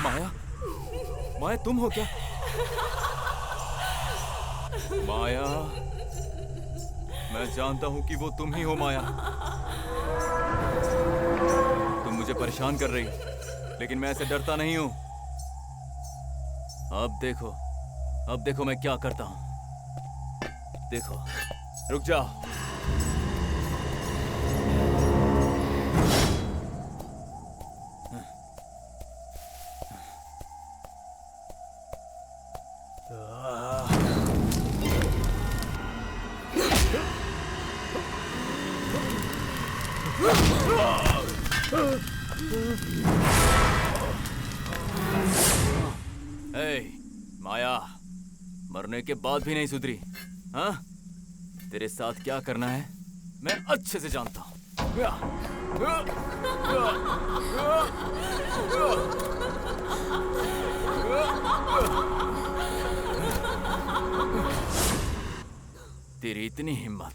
माया, माया तुम हो क्या? माया, मैं जानता हूं कि वो तुम ही हो माया। तुम मुझे परेशान कर रही, लेकिन मैं ऐसे डरता नहीं हूं। अब देखो मैं क्या करता हूं। देखो, रुक जाओ। ए, माया, मरने के बाद भी नहीं सुधरी, हाँ? तेरे साथ क्या करना है मैं अच्छे से जानता हूं। तेरी इतनी हिम्मत,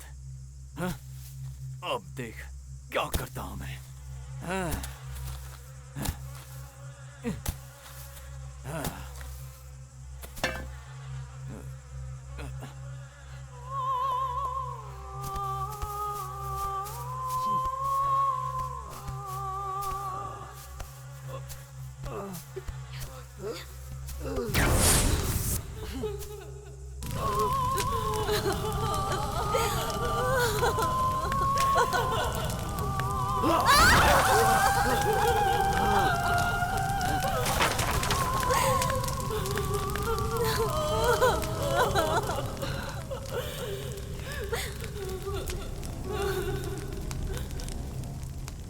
हाँ? अब देख क्या करता हूं मैं। हाँ?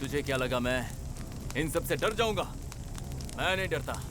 तुझे क्या लगा मैं इन सब से डर जाऊंगा? मैं नहीं डरता।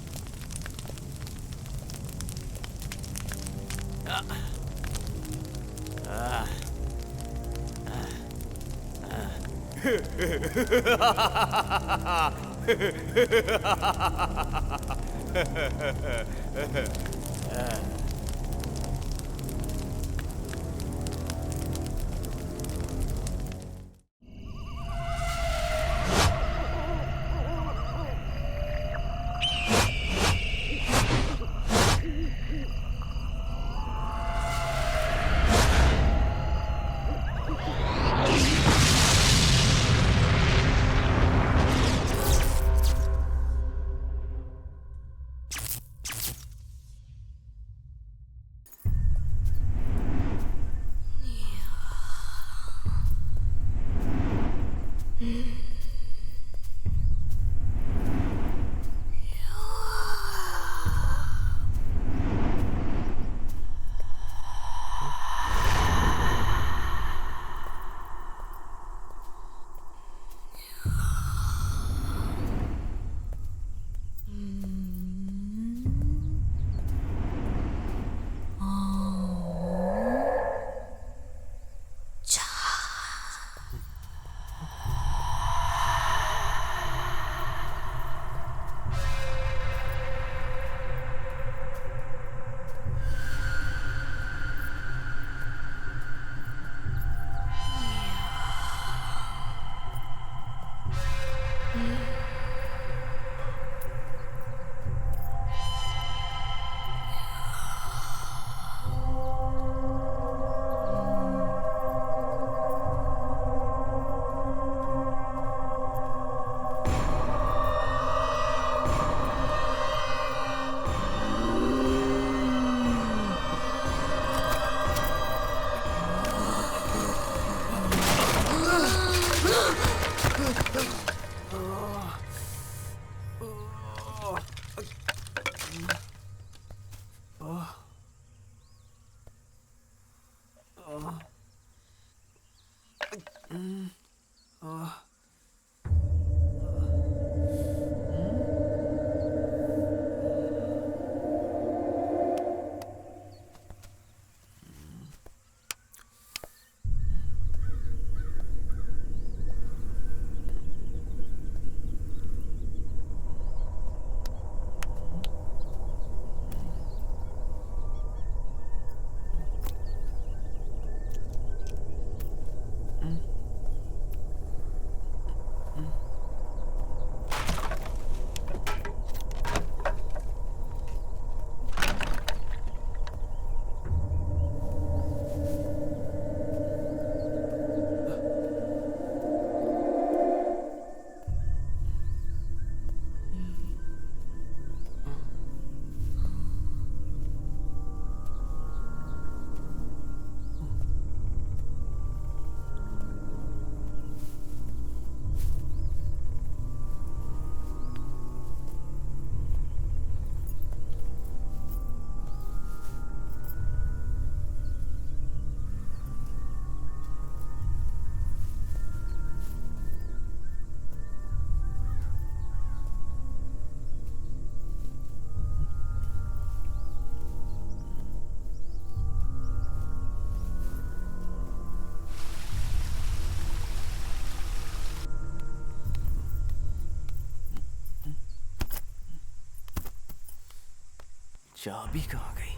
चाबी कहाँ गई?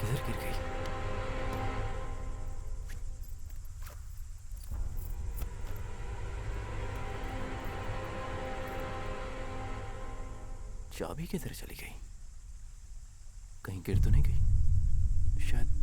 किधर गिर गई? चाबी किधर चली गई? कहीं गिर तो नहीं गई? शायद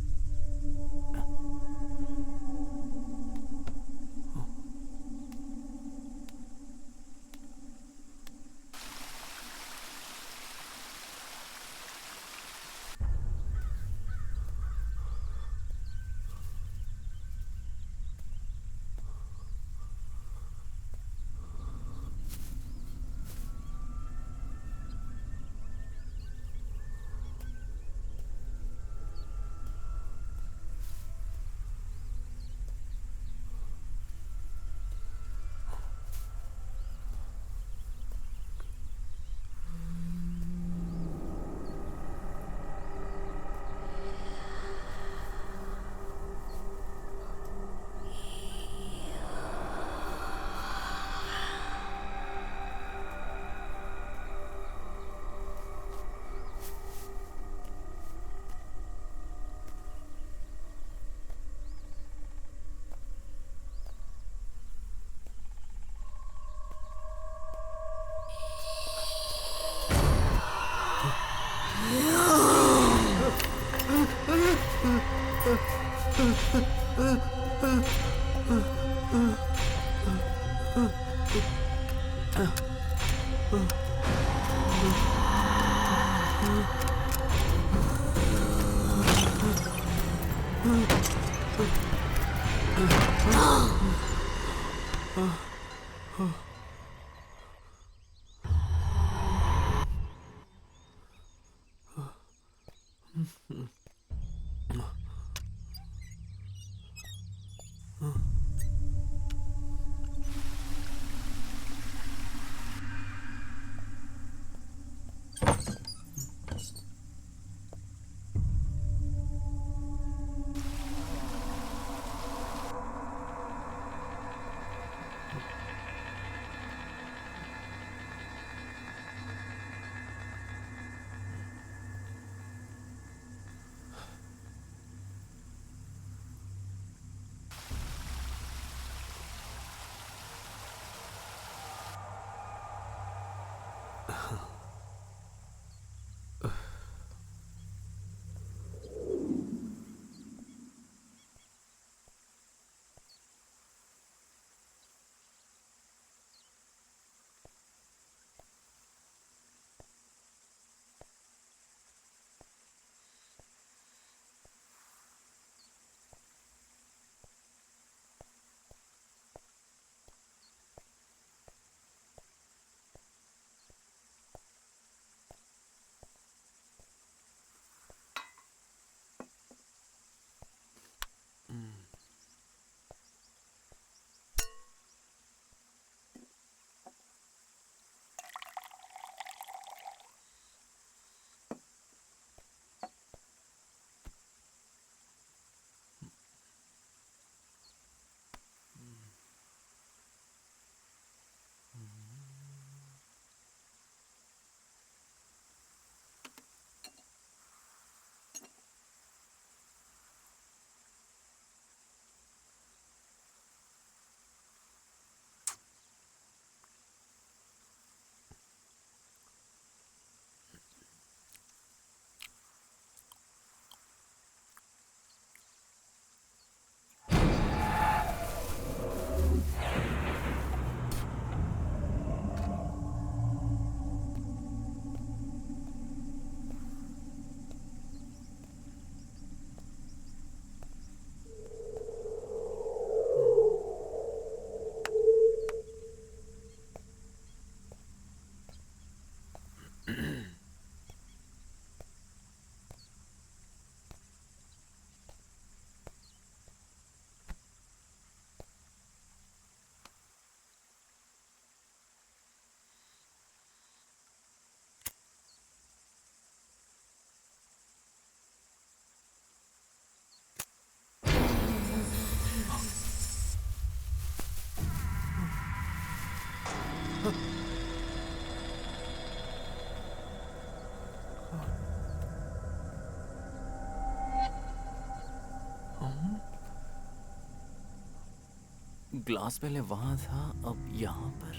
ग्लास पहले वहां था, अब यहाँ पर।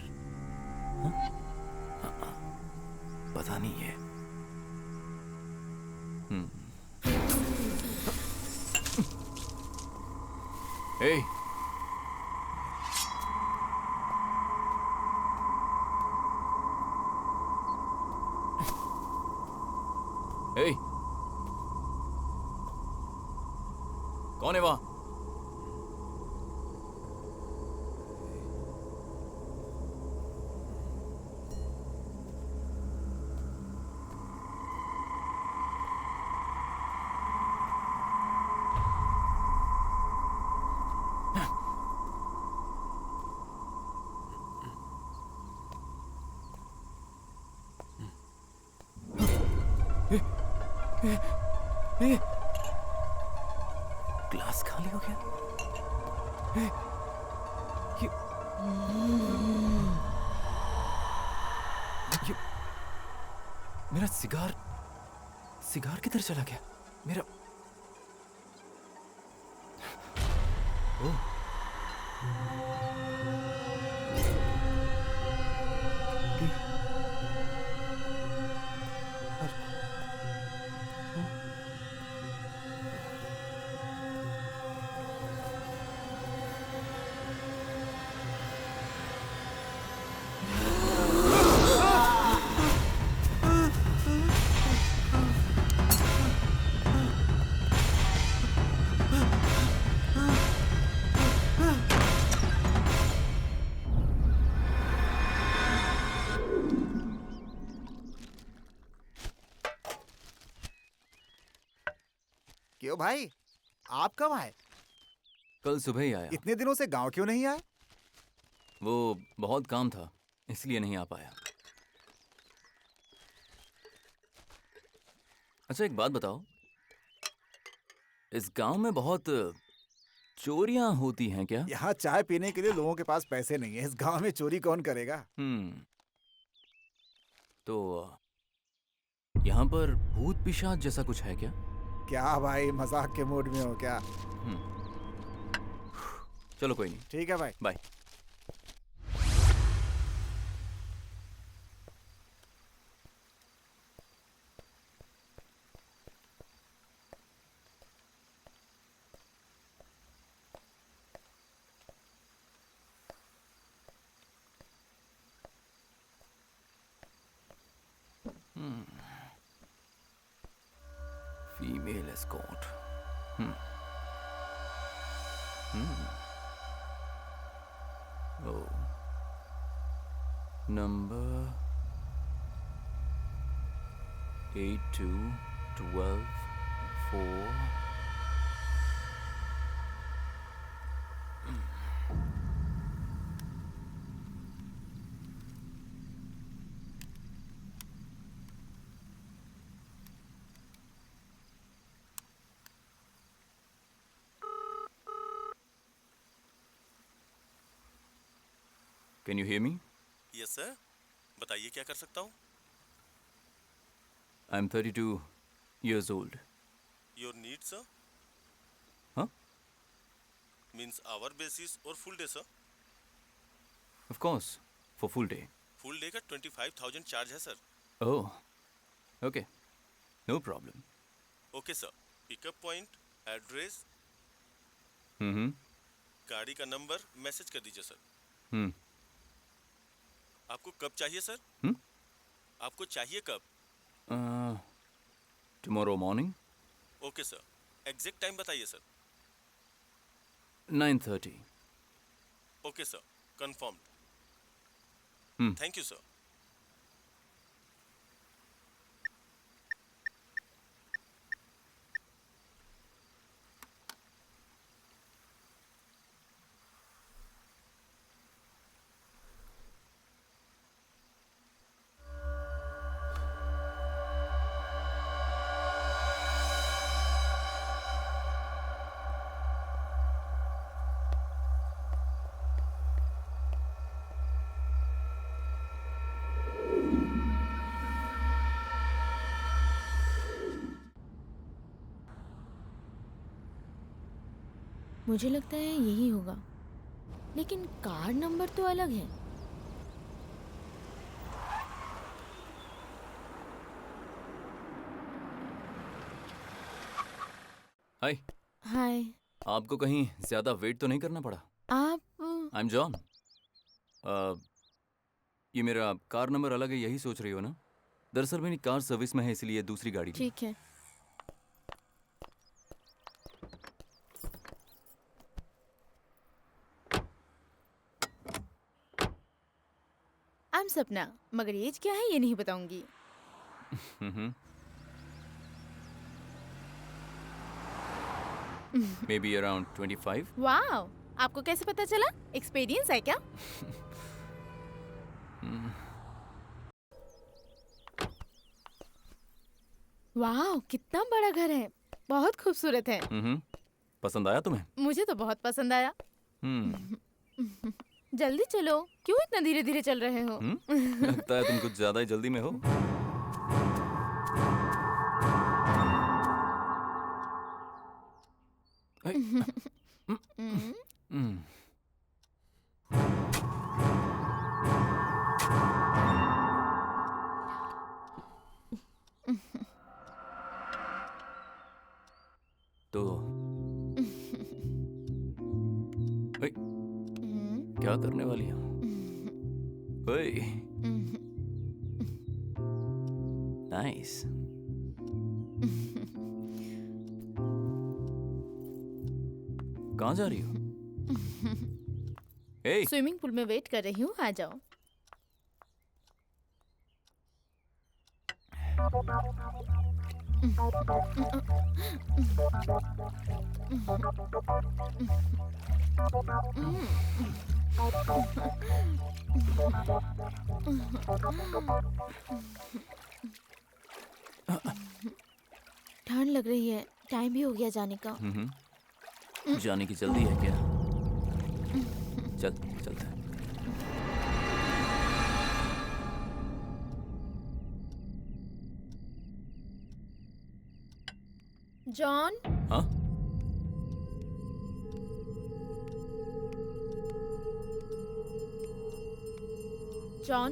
हाँ? हाँ, पता नहीं है। ए, ए, कौन है वहां? ए, ग्लास खाली हो गया। ए, ये मेरा सिगार सिगार किधर चला गया? मेरा ओह, क्यों भाई, आप कब आए? कल सुबह ही आया। इतने दिनों से गांव क्यों नहीं आए? वो बहुत काम था, इसलिए नहीं आ पाया। अच्छा, एक बात बताओ, इस गांव में बहुत चोरियां होती हैं क्या? यहाँ चाय पीने के लिए लोगों के पास पैसे नहीं है। इस गांव में चोरी कौन करेगा? तो यहाँ पर भूत पिशाच जैसा कुछ है क्या? क्या भाई, मजाक के मूड में हो क्या? चलो कोई नहीं, ठीक है भाई। Bye. Female escort. Oh. Number 8212 4. Can you hear me? Yes sir, बताइए क्या कर सकता हूँ? I'm 32 years old. Your need sir? Huh? Means hour basis और full day sir? Of course, for full day. Full day का 25,000 charge है sir. Oh, okay. No problem. Okay sir, pickup point, address, गाड़ी का number message कर दीजिए sir. आपको कब चाहिए सर? आपको चाहिए कब? Tomorrow morning? Okay sir, exact time बताइए sir. 9:30. Okay sir, confirmed. Thank you sir. मुझे लगता है यही होगा। लेकिन कार नंबर तो अलग है। हाय, हाय, आपको कहीं ज्यादा वेट तो नहीं करना पड़ा? आप आई एम जॉन। ये मेरा कार नंबर अलग है, यही सोच रही हो ना? दरअसल मेरी कार सर्विस में है, इसलिए दूसरी गाड़ी ली। ठीक है। आई एम सपना, मगर एज क्या है ये नहीं बताऊंगी। May be around 25। वाओ, आपको कैसे पता चला? एक्सपीरियंस है क्या? वाओ, कितना बड़ा घर है, बहुत खूबसूरत है। पसंद आया तुम्हें? मुझे तो बहुत पसंद आया। जल्दी चलो, क्यों इतना धीरे धीरे चल रहे हो? लगता है तुम कुछ ज्यादा ही जल्दी में हो। तो ओए, क्या करने वाली हो? ओए, नाइस। कहाँ जा रही हो? हे, स्विमिंग पूल में वेट कर रही हूँ, आ जाओ। ठंड लग रही है, टाइम भी हो गया जाने का। जाने की जल्दी है क्या? चल चलते हैं। जॉन, हाँ? जॉन,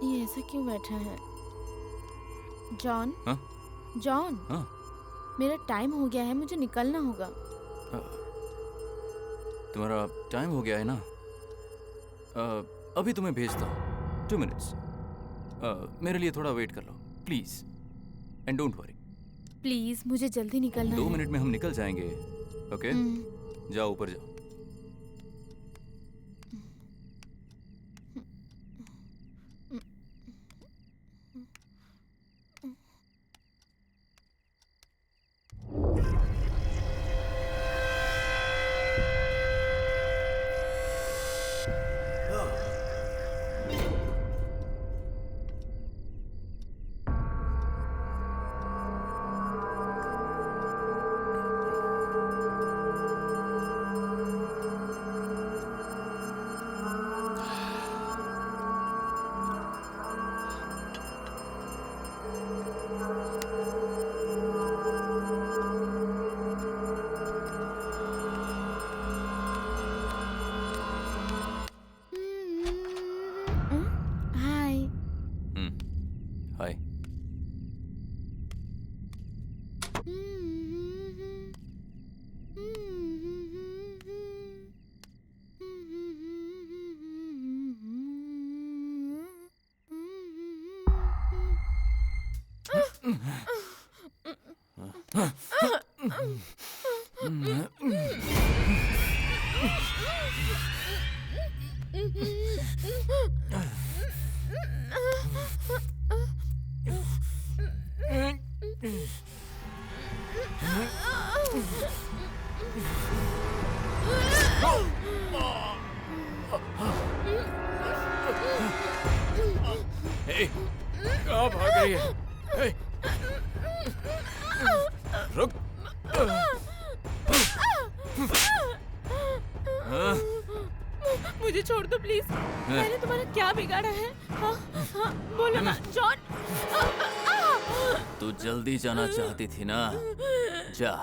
ये ऐसा क्यों बैठा है? जॉन, हाँ? जॉन, हाँ? मेरा टाइम हो गया है, मुझे निकलना होगा। तुम्हारा टाइम हो गया है ना? अभी तुम्हें भेजता हूँ। 2 मिनट्स। मेरे लिए थोड़ा वेट कर लो please, and don't worry. Please, मुझे जल्दी निकलना 2 है। मिनट में हम निकल जाएंगे। ओके, जाओ ऊपर जाओ। हाय। हाय। हे, कहाँ भाग रही है? हे, रुक। हाँ? मुझे छोड़ दो प्लीज। मैंने तुम्हारा क्या बिगाड़ा है? हाँ हाँ बोलो ना जॉन। तू जल्दी जाना चाहती थी ना, जा।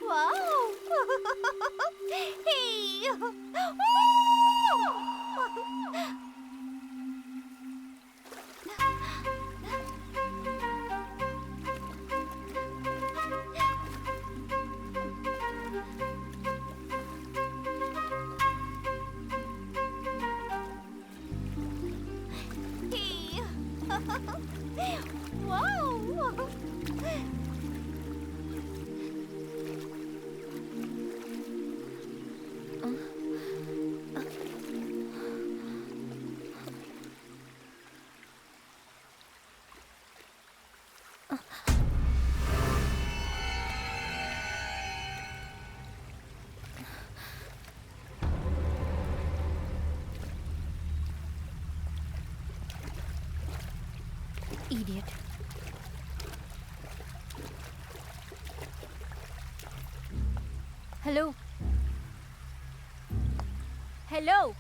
Wow! Hey! Hey! Wow! Idiot. Hello hello,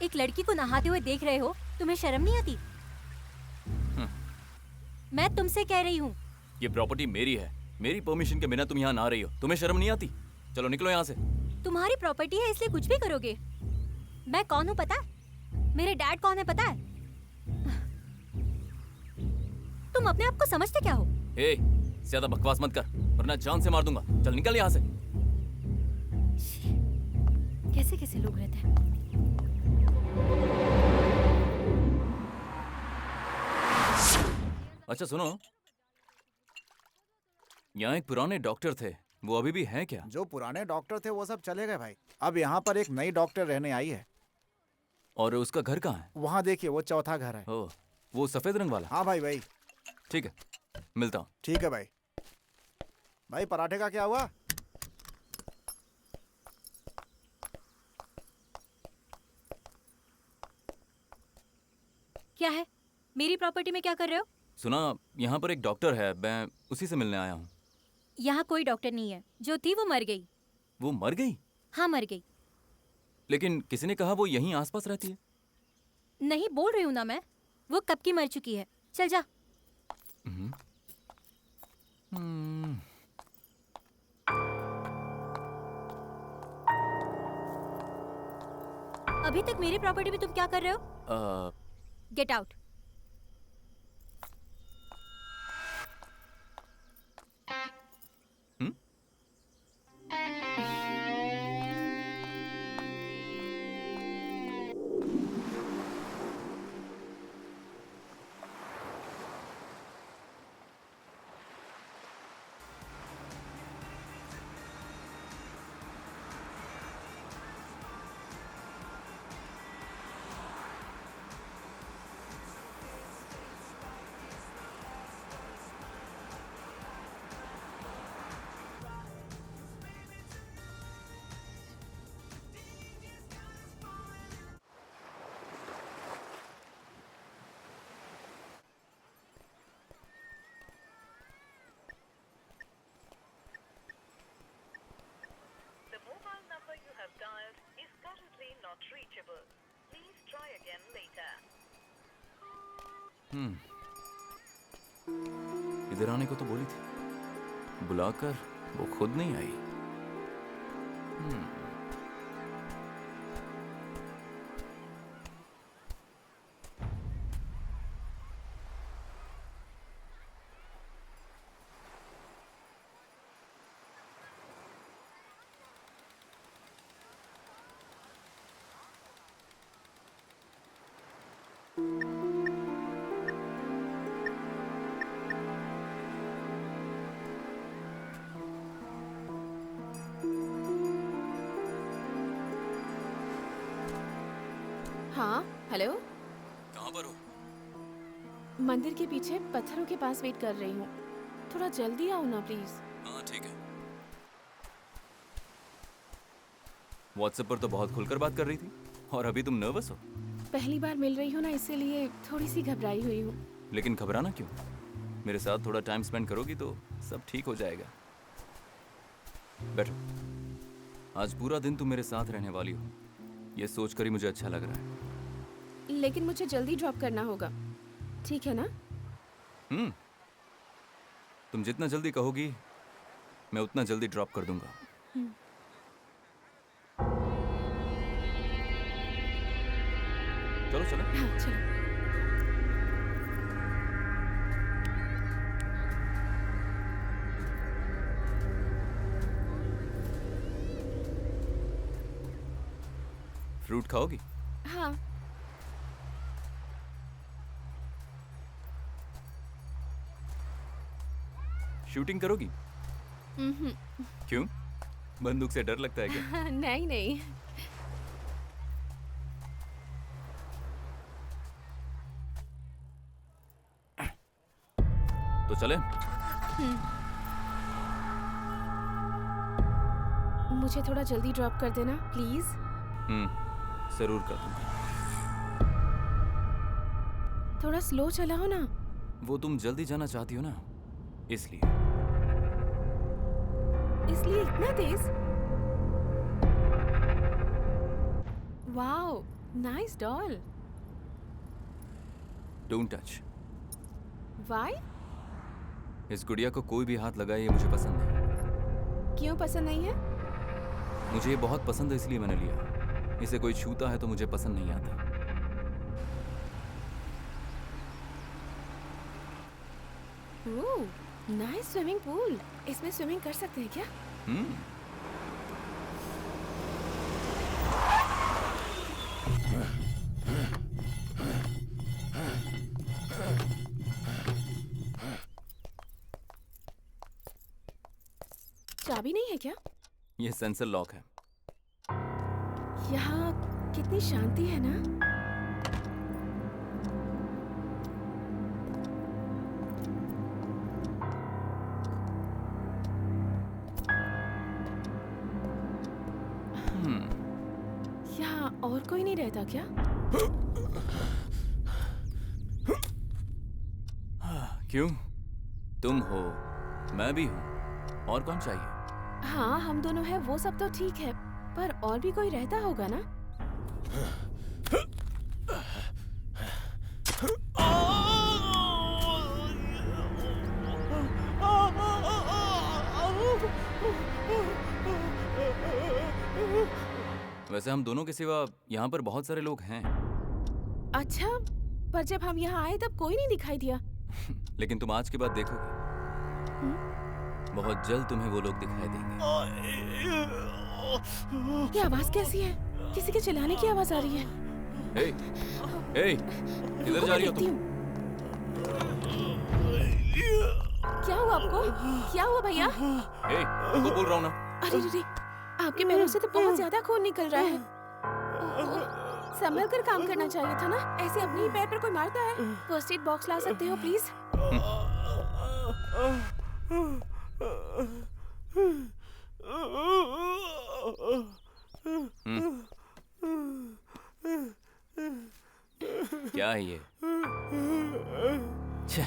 एक लड़की को नहाते हुए देख रहे हो, तुम्हें शर्म नहीं आती? मैं तुमसे कह रही हूँ। ये प्रॉपर्टी मेरी है, मेरी परमिशन के बिना तुम यहाँ ना रही हो, तुम्हें शर्म नहीं आती? चलो निकलो यहाँ से। तुम्हारी प्रॉपर्टी है इसलिए कुछ भी करोगे। मैं कौन हूँ पता है? मेरे डैड कौन है पता है? तुम अपने आप को समझते क्या हो? ए, ज्यादा बकवास मत कर वरना जान से मार दूंगा। चल निकल यहाँ से। कैसे कैसे लोग रहते हैं। अच्छा सुनो, यहाँ एक पुराने डॉक्टर थे, वो अभी भी हैं क्या? जो पुराने डॉक्टर थे वो सब चले गए भाई। अब यहाँ पर एक नई डॉक्टर रहने आई है। और उसका घर कहाँ है? वहाँ देखिए, वो चौथा घर है। ओह, वो सफेद रंग वाला? हाँ भाई भाई। ठीक है, मिलता हूँ। ठीक है भाई। भाई पराठे का क्या हुआ? क्या है? मेरी प्रॉपर्टी में क्या कर रहे हो? सुना, यहाँ पर एक डॉक्टर है, मैं उसी से मिलने आया हूँ। यहाँ कोई डॉक्टर नहीं है, जो थी वो मर गई। वो मर गई? हाँ मर गई। लेकिन किसी ने कहा वो यहीं आसपास रहती है। नहीं बोल रही हूँ ना मैं, वो कब की मर चुकी है। चल जा। अभी तक मेरी प्रॉपर्टी में तुम क्या कर रहे हो? Get out. The mobile number you have dialed is currently not reachable. Please try again later. इधर आने को तो बोली थी, बुलाकर वो खुद नहीं आई। हाँ हेलो। कहाँ पर हो? मंदिर के पीछे पत्थरों के पास वेट कर रही हूँ। थोड़ा जल्दी आओ ना प्लीज। हाँ ठीक है। व्हाट्सएप पर तो बहुत खुलकर बात कर रही थी और अभी तुम नर्वस हो। पहली बार मिल रही हूँ ना, इसीलिए थोड़ी सी घबराई हुई हूँ। लेकिन घबराना क्यों? मेरे साथ थोड़ा टाइम स्पेंड करोगी तो सब ठीक हो जाएगा। बैठो। आज पूरा दिन तुम मेरे साथ रहने वाली हो, ये सोचकर ही मुझे अच्छा लग रहा है। लेकिन मुझे जल्दी ड्रॉप करना होगा, ठीक है ना? तुम जितना जल्दी कहोगी मैं उतना जल्दी ड्रॉप कर दूंगा। चलो चलो। हाँ चलो। फ्रूट खाओगी? हाँ। शूटिंग करोगी? क्यों? बंदूक से डर लगता है क्या? नहीं नहीं। तो चले? मुझे थोड़ा जल्दी ड्रॉप कर देना प्लीज। जरूर कर दूंगा। थोड़ा स्लो चलाओ ना। वो तुम जल्दी जाना चाहती हो ना, इसलिए। इसलिए इतना तेज? Wow, nice doll. Don't touch. Why? इस गुड़िया को कोई भी हाथ लगाए ये मुझे पसंद नहीं। क्यों पसंद नहीं है? मुझे ये बहुत पसंद है इसलिए मैंने लिया। इसे कोई छूता है तो मुझे पसंद नहीं आता। ओह, नाइस स्विमिंग पूल। इसमें स्विमिंग कर सकते हैं क्या? चाबी नहीं है क्या? ये सेंसर लॉक है। यहाँ कितनी शांति है ना। यहाँ और कोई नहीं रहता क्या? क्यों? तुम हो, मैं भी हूँ, और कौन चाहिए? हाँ हम दोनों हैं, वो सब तो ठीक है, पर और भी कोई रहता होगा ना? वैसे हम दोनों के सिवा यहाँ पर बहुत सारे लोग हैं। अच्छा, पर जब हम यहाँ आए तब कोई नहीं दिखाई दिया। लेकिन तुम आज के बाद देखोगे, बहुत जल्द तुम्हें वो लोग दिखाई देंगे। ये आवाज कैसी है? किसी के चिल्लाने की आवाज आ रही है। हे, हे, किधर जा रही हो तुम? क्या हुआ आपको? क्या हुआ भैया? हे, तुमको बोल रहा हूँ ना। अरे रे, आपके पैरों से तो बहुत ज्यादा खून निकल रहा है। संभल कर काम करना चाहिए था ना, ऐसे अपने ही पैर पर कोई मारता है। फर्स्ट एड बॉक्स ला सकते हो प्लीज? क्या है ये? छे,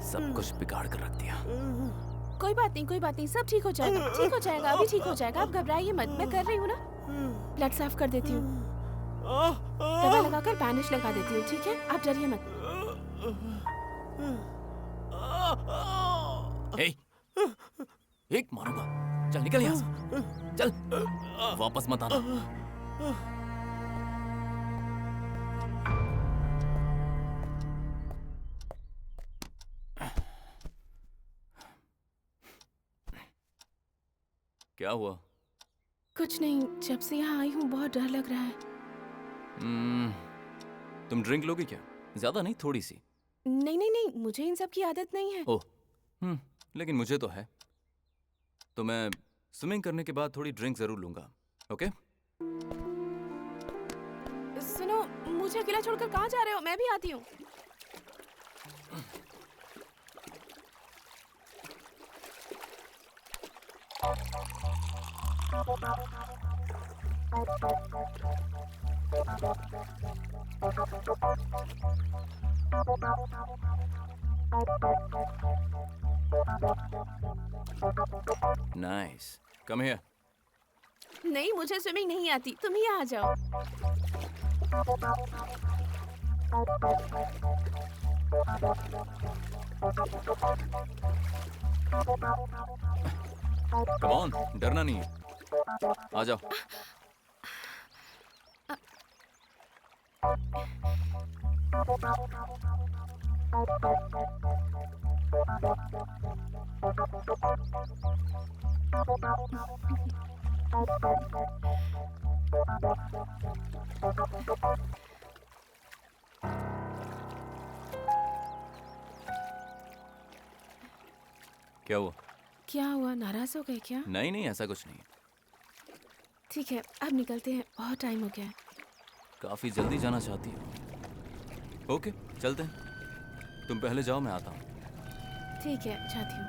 सब कुछ बिगाड़ कर रख दिया। कोई बात नहीं, कोई बात नहीं, सब ठीक हो जाएगा, ठीक हो जाएगा, अभी ठीक हो जाएगा। आप घबराइए मत, मैं कर रही हूँ ना। ब्लड साफ कर देती हूँ, दवा लगाकर बैंडेज लगा देती हूँ, ठीक है? आप डरिए मत। हे, एक मारूंगा। चल निकल यहाँ से। चल, वापस मत आना। क्या हुआ? कुछ नहीं, जब से यहाँ आई हूँ बहुत डर लग रहा है। तुम ड्रिंक लोगे क्या? ज्यादा नहीं, थोड़ी सी। नहीं नहीं नहीं, मुझे इन सब की आदत नहीं है। ओह, लेकिन मुझे तो है। तो मैं स्विमिंग करने के बाद थोड़ी ड्रिंक जरूर लूंगा, ओके? मुझे अकेला छोड़कर कहाँ जा रहे हो? मैं भी आती हूँ। Nice, come here. नहीं, मुझे स्विमिंग नहीं आती, तुम ही आ जाओ। कम ऑन, डरना नहीं है, आ जाओ। क्या हुआ? क्या हुआ, नाराज हो गए क्या? नहीं नहीं, ऐसा कुछ नहीं। ठीक है, अब निकलते हैं, बहुत टाइम हो गया है। काफी जल्दी जाना चाहती हो? ओके, चलते हैं। तुम पहले जाओ, मैं आता हूँ। ठीक है, जाती हूँ।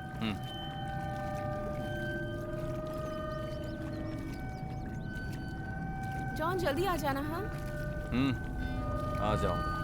जॉन, जल्दी आ जाना। हाँ, आ जाऊंगा।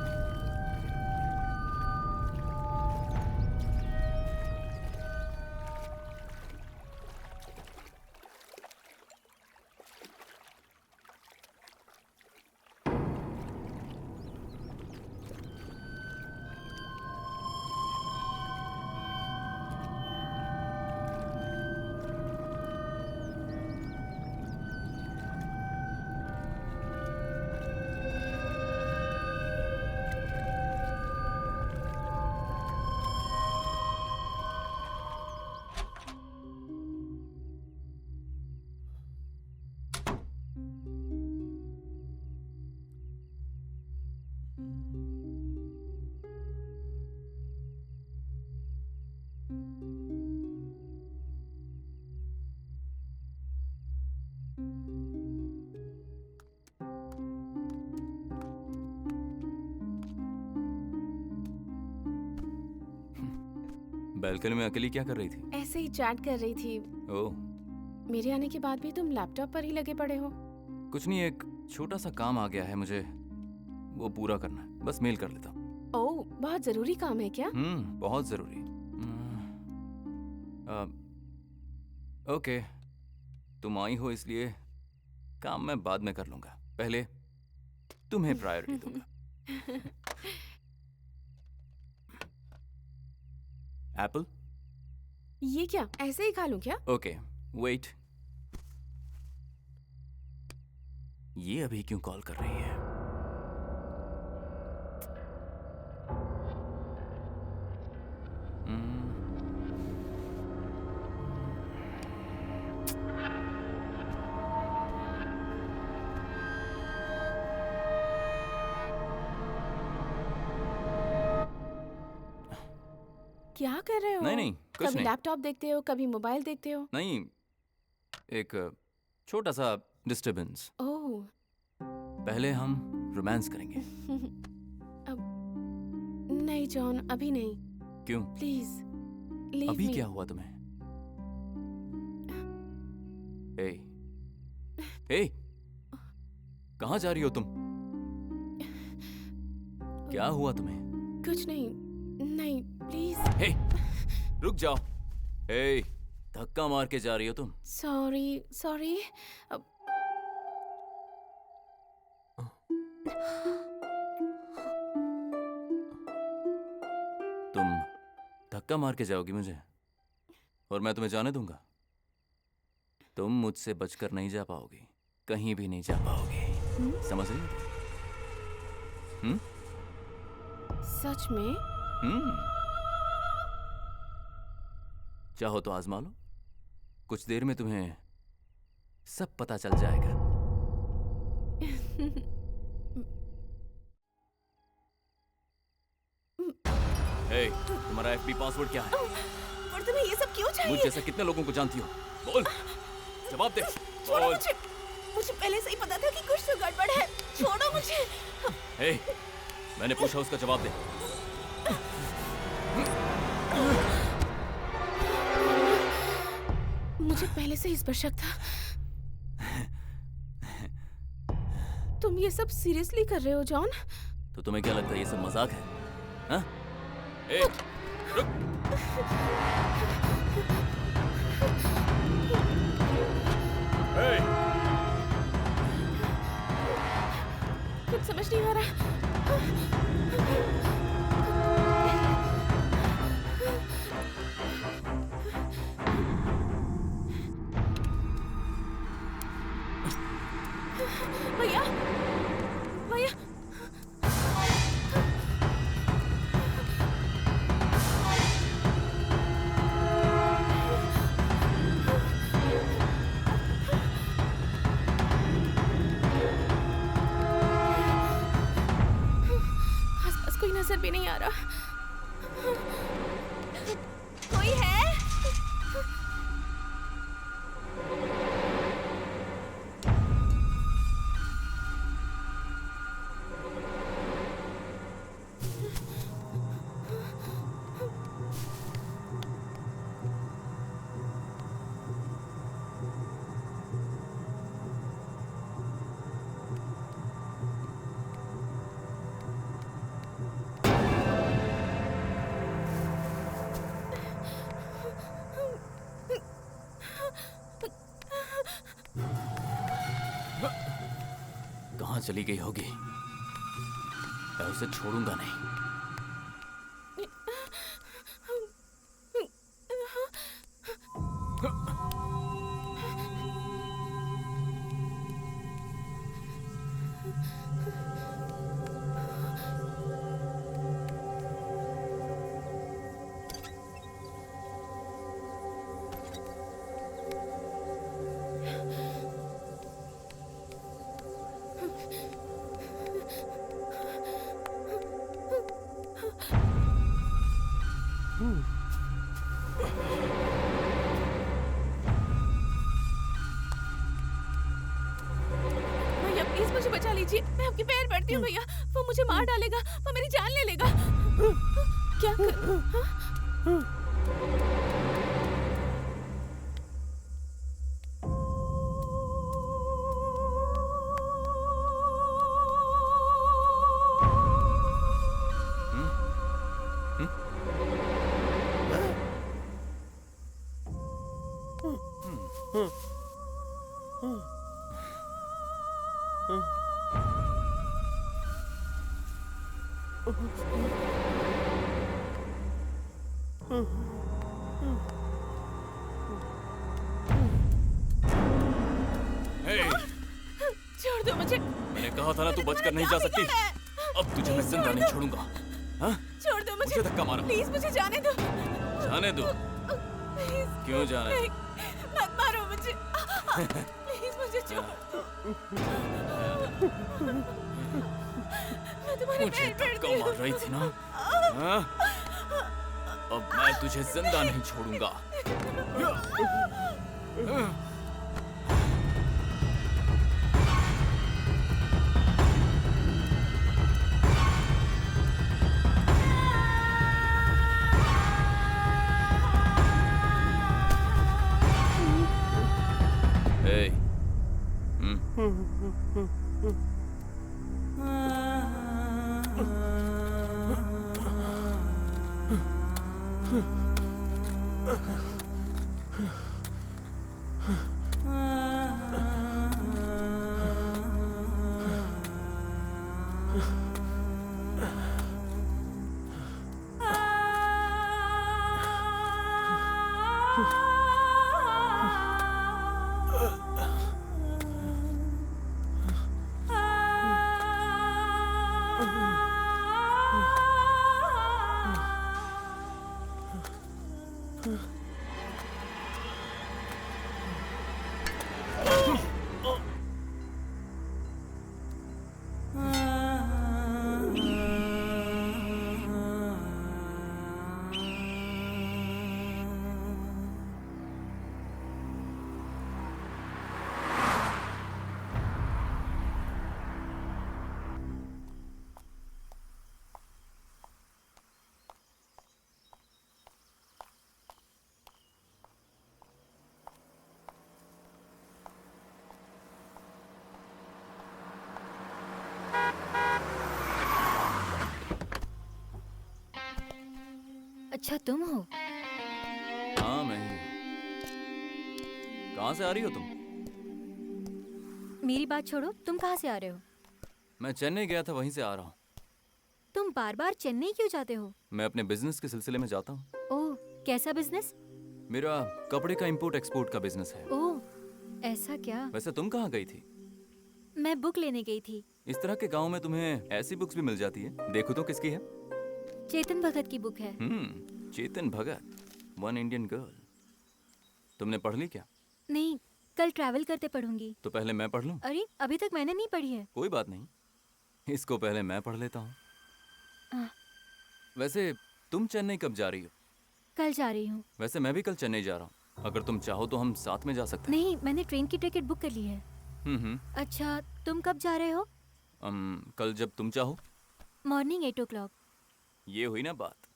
बैल्कनी में अकेली क्या कर रही थी? ऐसे ही चैट कर रही थी। ओह, मेरे आने के बाद भी तुम लैपटॉप पर ही लगे पड़े हो। कुछ नहीं, एक छोटा सा काम आ गया है मुझे, वो पूरा करना है। बस मेल कर लेता हूँ। ओह, बहुत जरूरी काम है क्या? बहुत जरूरी। ओके, तुम आई हो इसलिए काम मैं बाद में कर लूंगा, पहले तुम्हें प्रायोरिटी दूंगा। एप्पल? ये क्या, ऐसे ही खा लूं क्या? Okay, wait. ये अभी क्यों कॉल कर रही है? क्या कर रहे हो? नहीं नहीं, कुछ कभी नहीं। लैपटॉप देखते हो, कभी मोबाइल देखते हो। नहीं, एक छोटा सा डिस्टरबेंस। ओह, पहले हम रोमांस करेंगे। नहीं जॉन, अभी नहीं, क्यों? प्लीज लीव अभी मी। क्या हुआ तुम्हें? ए, ए, कहाँ जा रही हो तुम? क्या हुआ तुम्हें? कुछ नहीं, नहीं प्लीज। हे, रुक जाओ। ए, धक्का मार के जा रही हो तुम। Sorry sorry. तुम धक्का मार के जाओगी मुझे और मैं तुम्हें जाने दूंगा? तुम मुझसे बचकर नहीं जा पाओगी, कहीं भी नहीं जा पाओगी। समझ रही हो? सच में? चाहो तो आजमा लो, कुछ देर में तुम्हें सब पता चल जाएगा। हे, तुम्हारा एफबी पासवर्ड क्या है? पर तुम्हें ये सब क्यों चाहिए? मुझ जैसा कितने लोगों को जानती हो? बोल, जवाब दे। छोड़ो बोल। मुझे। मुझे पहले से ही पता था कि कुछ तो गड़बड़ है। छोड़ो मुझे। हे, मैंने पूछा उसका जवाब दे। मुझे पहले से इस पर शक था। तुम ये सब सीरियसली कर रहे हो जॉन? तो तुम्हें क्या लगता है ये सब मजाक है? हाँ? ए, रुक। ए, कुछ समझ नहीं आ रहा। भैया, भैया, आसपास कोई नजर भी नहीं आ रहा। कोई है? कहाँ चली गई होगी? मैं उसे छोड़ूंगा नहीं। भैया प्लीज मुझे बचा लीजिए। मैं आपके पैर पड़ती हूँ भैया। वो मुझे मार डालेगा, वो मेरी जान ले लेगा। क्या करूं? हाँ? हे, छोड़ दो मुझे। मैंने कहा था ना तू बचकर नहीं जा सकती। अब तुझे मैं जिंदा नहीं छोड़ूंगा। हाँ? छोड़ दो मुझे। मुझे धक्का मारा। प्लीज मुझे जाने दो। जाने दो। प्लीज क्यों जाने दो? मत मारो मुझे। प्लीज मुझे छोड़ दो। मैं तुम्हारे मुझे पैर धक्का पड़ती मार हूँ। रही थी ना? हाँ? अब मैं तुझे जिंदा नहीं छोड़ूंगा। Hey. अच्छा तुम हो? हाँ मैं ही हूँ। कहाँ से आ रही हो तुम? मेरी बात छोड़ो, तुम कहाँ से आ रहे हो? मैं चेन्नई गया था, वहीं से आ रहा हूँ। तुम बार बार चेन्नई क्यों जाते हो? मैं अपने बिजनेस के सिलसिले में जाता हूँ। ओह, कैसा बिजनेस? मेरा कपड़े का इंपोर्ट एक्सपोर्ट का बिजनेस है। ओह, ऐसा क्या? वैसे तुम कहाँ गई थी? मैं बुक लेने गई थी। इस तरह के गांव में तुम्हें ऐसी बुक्स भी मिल जाती है। देखो तो किसकी है? चेतन भगत की बुक है। Chetan Bhagat, one Indian girl. तुमने पढ़ ली क्या? नहीं, कल ट्रैवल करते पढ़ूंगी। तो पहले मैं पढ़ लूँ? अरे, अभी तक मैंने नहीं पढ़ी है। कोई बात नहीं, इसको पहले मैं पढ़ लेता हूँ। आह। वैसे तुम चेन्नई कब जा रही हो? कल जा रही हूँ। वैसे मैं भी कल चेन्नई जा रहा हूँ। अगर तुम चाहो तो हम साथ में जा सकते हैं। नहीं, मैंने ट्रेन की टिकट बुक कर ली है। हम्म। अच्छा, तुम कब जा रहे हो? कल जब तुम चाहो। Morning 8 o'clock। ये हुई ना बात।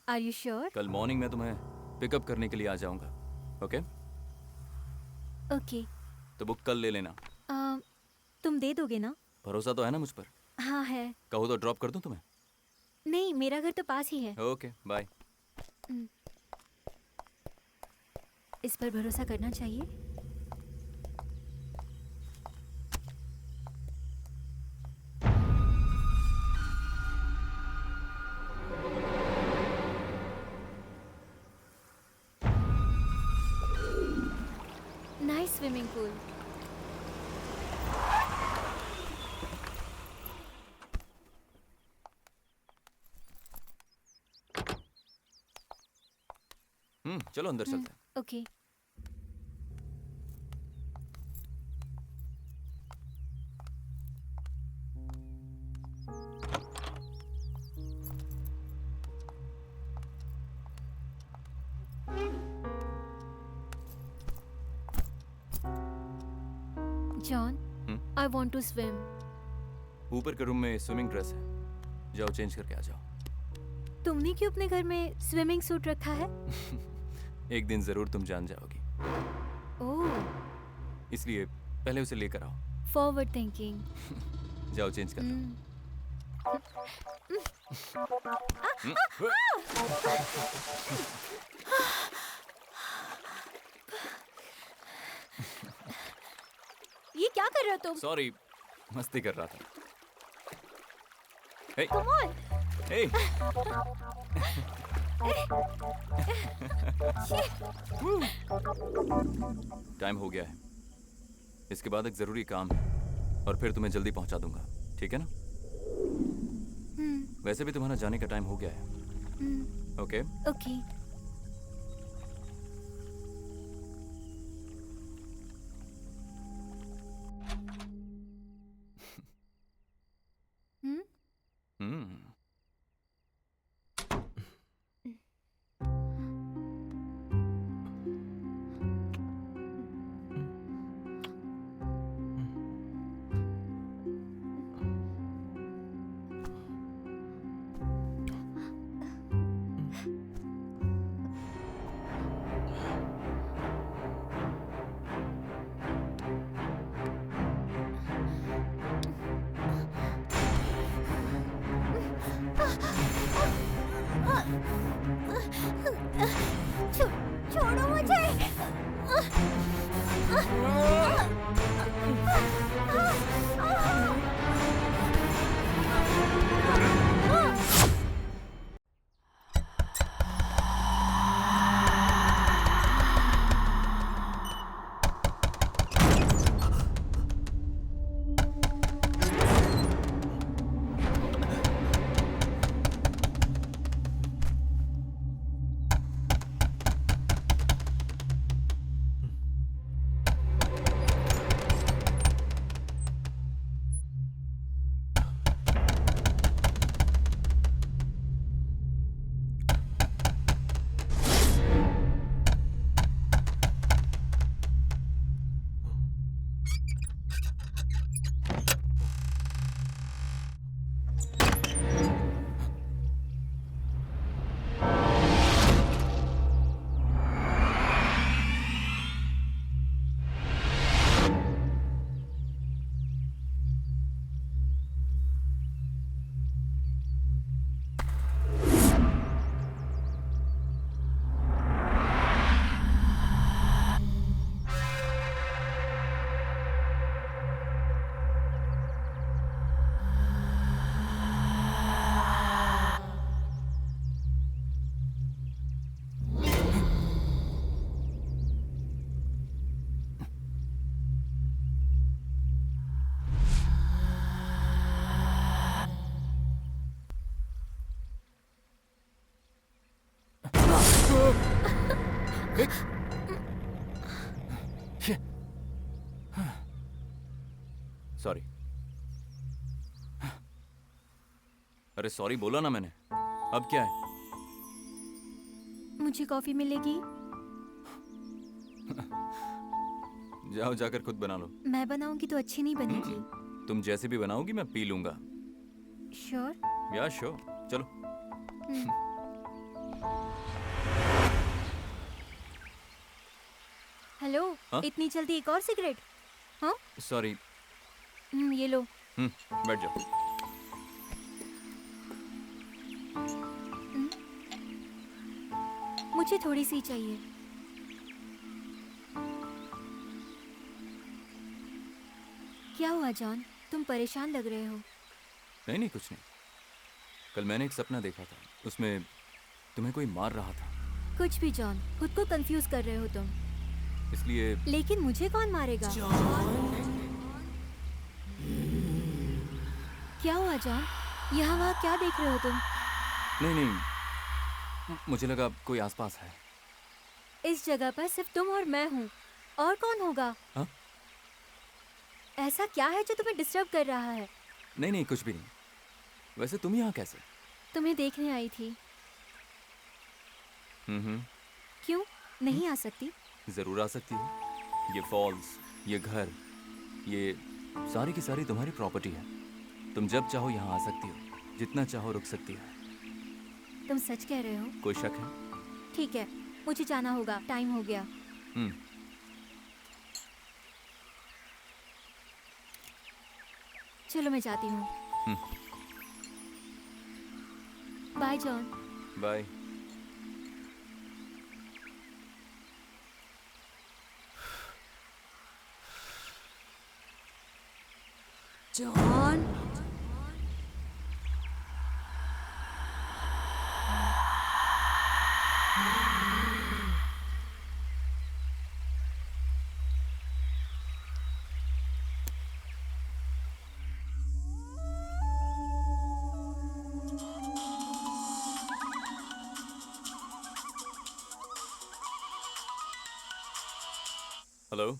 Are you sure? कल मॉर्निंग में तुम्हें पिकअप करने के लिए आ जाऊंगा। ओके? ओके। तो बुक कल ले लेना। तुम दे दोगे ना? भरोसा तो है ना मुझ पर? हाँ है। कहो तो ड्रॉप कर दूं तुम्हें? नहीं, मेरा घर तो पास ही है। Okay bye. इस पर भरोसा करना चाहिए। Nice swimming pool. चलो अंदर चलते हैं। Okay. John, I want to swim. ऊपर के रूम में स्विमिंग ड्रेस है, जाओ चेंज करके आ जाओ। तुमने क्यों अपने घर में स्विमिंग सूट रखा है? एक दिन जरूर तुम जान जाओगी, ओह, इसलिए पहले उसे लेकर आओ। Forward thinking. जाओ चेंज कर लो। ये क्या कर रहे हो तुम? सॉरी, मस्ती कर रहा था। Hey, Come on. hey. Time हो गया है। इसके बाद एक जरूरी काम है और फिर तुम्हें जल्दी पहुंचा दूंगा, ठीक है ना? वैसे भी तुम्हारा जाने का टाइम हो गया है। ओके? ओके। हम्म। सॉरी। अरे सॉरी बोला ना मैंने। अब क्या है? मुझे कॉफी मिलेगी? जाओ जाकर खुद बना लो। मैं बनाऊंगी तो अच्छी नहीं बनेगी। तुम जैसे भी बनाओगी मैं पी लूंगा। श्योर? या श्योर, चलो। हेलो, हाँ? इतनी जल्दी एक और सिगरेट? हाँ? सॉरी। ये लो। बैठ जाओ। मुझे थोड़ी सी चाहिए। क्या हुआ जॉन? तुम परेशान लग रहे हो। नहीं नहीं, कुछ नहीं। कल मैंने एक सपना देखा था, उसमें तुम्हें कोई मार रहा था। कुछ भी जॉन, खुद को कंफ्यूज कर रहे हो तुम। इसलिए लेकिन मुझे कौन मारेगा? क्या हुआ जॉन? यहाँ वहाँ क्या देख रहे हो तुम? नहीं नहीं, मुझे लगा कोई आसपास है। इस जगह पर सिर्फ तुम और मैं हूँ, और कौन होगा? हाँ? ऐसा क्या है जो तुम्हें डिस्टर्ब कर रहा है? नहीं नहीं, कुछ भी नहीं। वैसे तुम यहाँ कैसे? तुम्हें देखने आई थी। क्यों नहीं आ सकती? जरूर आ सकती हो। ये फॉल्स, ये घर, ये सारी की सारी तुम्हारी प्रॉपर्टी है। तुम जब चाहो यहाँ आ सकती हो, जितना चाहो रुक सकती हो। तुम सच कह रहे हो? कोई शक है? ठीक है, मुझे जाना होगा, टाइम हो गया। चलो मैं जाती हूँ। Bye John. Bye. John. Hello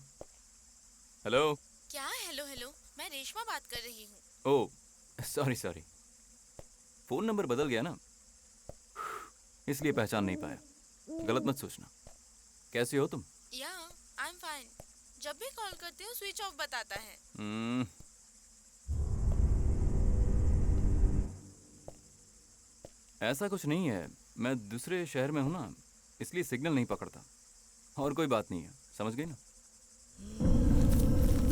hello. क्या हेलो हेलो? मैं रेशमा बात कर रही हूँ। Oh sorry sorry, phone number बदल गया ना, इसलिए पहचान नहीं पाया। गलत मत सोचना। कैसे हो तुम? या आई एम फाइन। जब भी कॉल करते हो स्विच ऑफ बताता है। ऐसा कुछ नहीं है, मैं दूसरे शहर में हूं ना, इसलिए सिग्नल नहीं पकड़ता। और कोई बात नहीं है, समझ गई ना?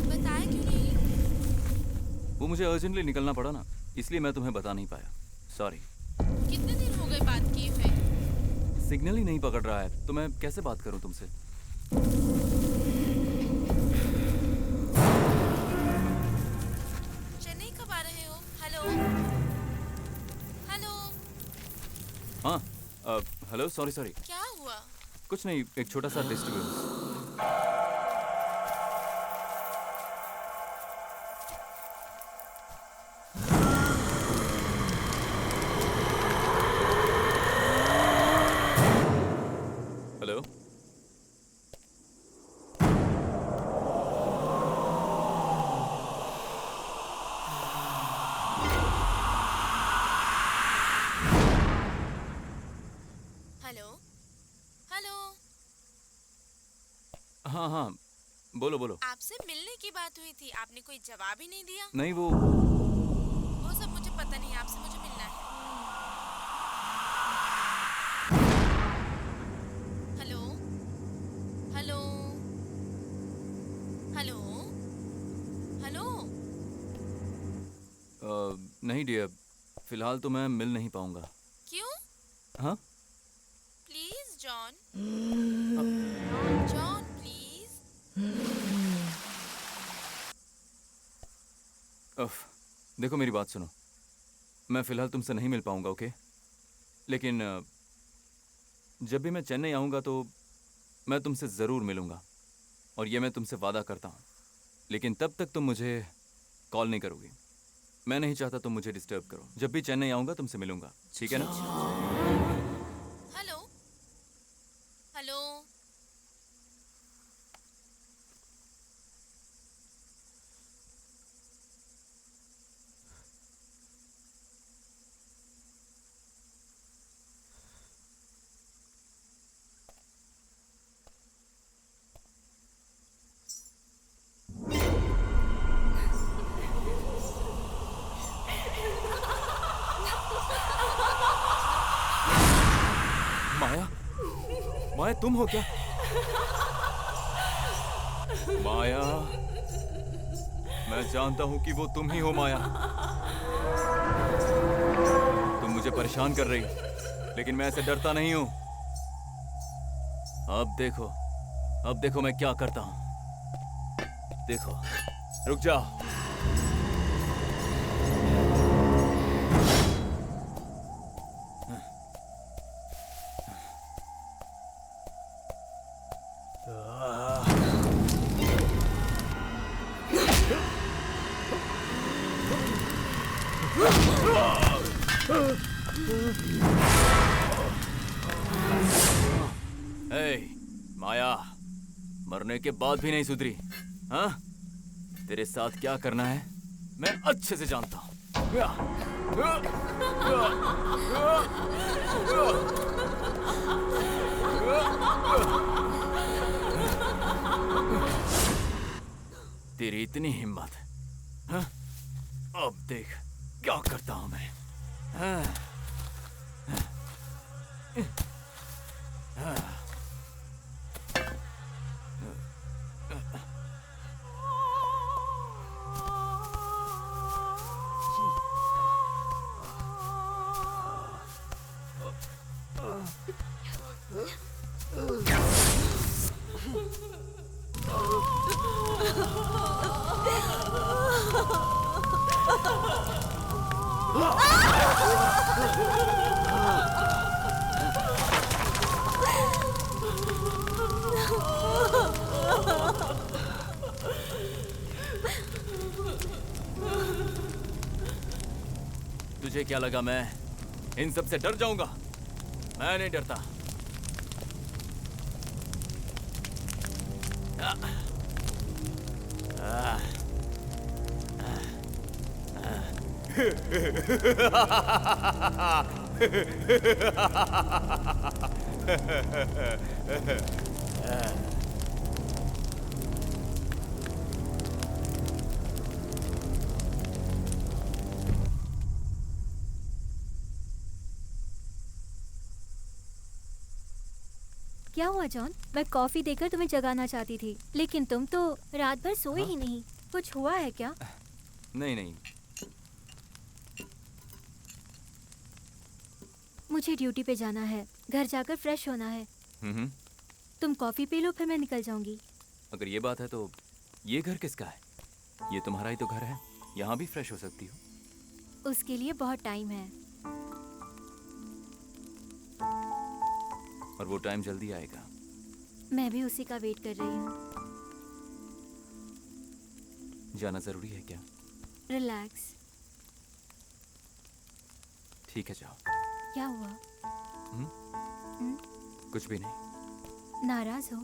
बताया क्यों नहीं? वो मुझे अर्जेंटली निकलना पड़ा ना, इसलिए मैं तुम्हें बता नहीं पाया। सॉरी। कितने दिन हो गए बात किए हुए? सिग्नल ही नहीं पकड़ रहा है, तो मैं कैसे बात करूं तुमसे? चेन्नई कब आ रहे हो? Hello hello. हाँ हेलो, सॉरी सॉरी। क्या हुआ? कुछ नहीं, एक छोटा सा डिस्टर्बेंस। हेलो। Hello hello. हाँ हाँ, बोलो बोलो। आपसे मिलने की बात हुई थी, आपने कोई जवाब ही नहीं दिया। नहीं वो सब मुझे पता नहीं, आपसे मुझे मिलना है। Hello hello hello hello. नहीं डियर, फिलहाल तो मैं मिल नहीं पाऊंगा। क्यों? हाँ? Please John. John please. देखो मेरी बात सुनो, मैं फिलहाल तुमसे नहीं मिल पाऊंगा, ओके? लेकिन जब भी मैं चेन्नई आऊंगा तो मैं तुमसे ज़रूर मिलूंगा, और ये मैं तुमसे वादा करता हूँ। लेकिन तब तक तुम मुझे कॉल नहीं करोगी। मैं नहीं चाहता तुम मुझे डिस्टर्ब करो। जब भी चेन्नई आऊंगा तुमसे मिलूंगा, ठीक है ना? हेलो हेलो माया तुम हो क्या? माया, मैं जानता हूं कि वो तुम ही हो माया। तुम मुझे परेशान कर रही, लेकिन मैं ऐसे डरता नहीं हूं। अब देखो मैं क्या करता हूं। देखो, रुक जाओ। माया, मरने के बाद भी नहीं सुधरी, हाँ? तेरे साथ क्या करना है मैं अच्छे से जानता हूं। तेरी इतनी हिम्मत, हाँ? अब देख क्या करता हूं मैं। हाँ? तुझे क्या लगा मैं इन सब से डर जाऊंगा? मैं नहीं डरता। क्या हुआ जॉन? मैं कॉफी देकर तुम्हें जगाना चाहती थी, लेकिन तुम तो रात भर सोए ही नहीं। कुछ हुआ है क्या? नहीं। मुझे ड्यूटी पे जाना है, घर जाकर फ्रेश होना है। तुम कॉफी पी लो, फिर मैं निकल जाऊंगी। अगर ये बात है तो ये घर किसका है? ये तुम्हारा ही तो घर है, यहाँ भी फ्रेश हो सकती हो। उसके लिए बहुत टाइम है। और वो टाइम जल्दी आएगा। मैं भी उसी का वेट कर रही हूँ। जाना जरूरी है क्या? रिलैक्स। ठीक है, जाओ। क्या हुआ? कुछ भी नहीं। नाराज हो?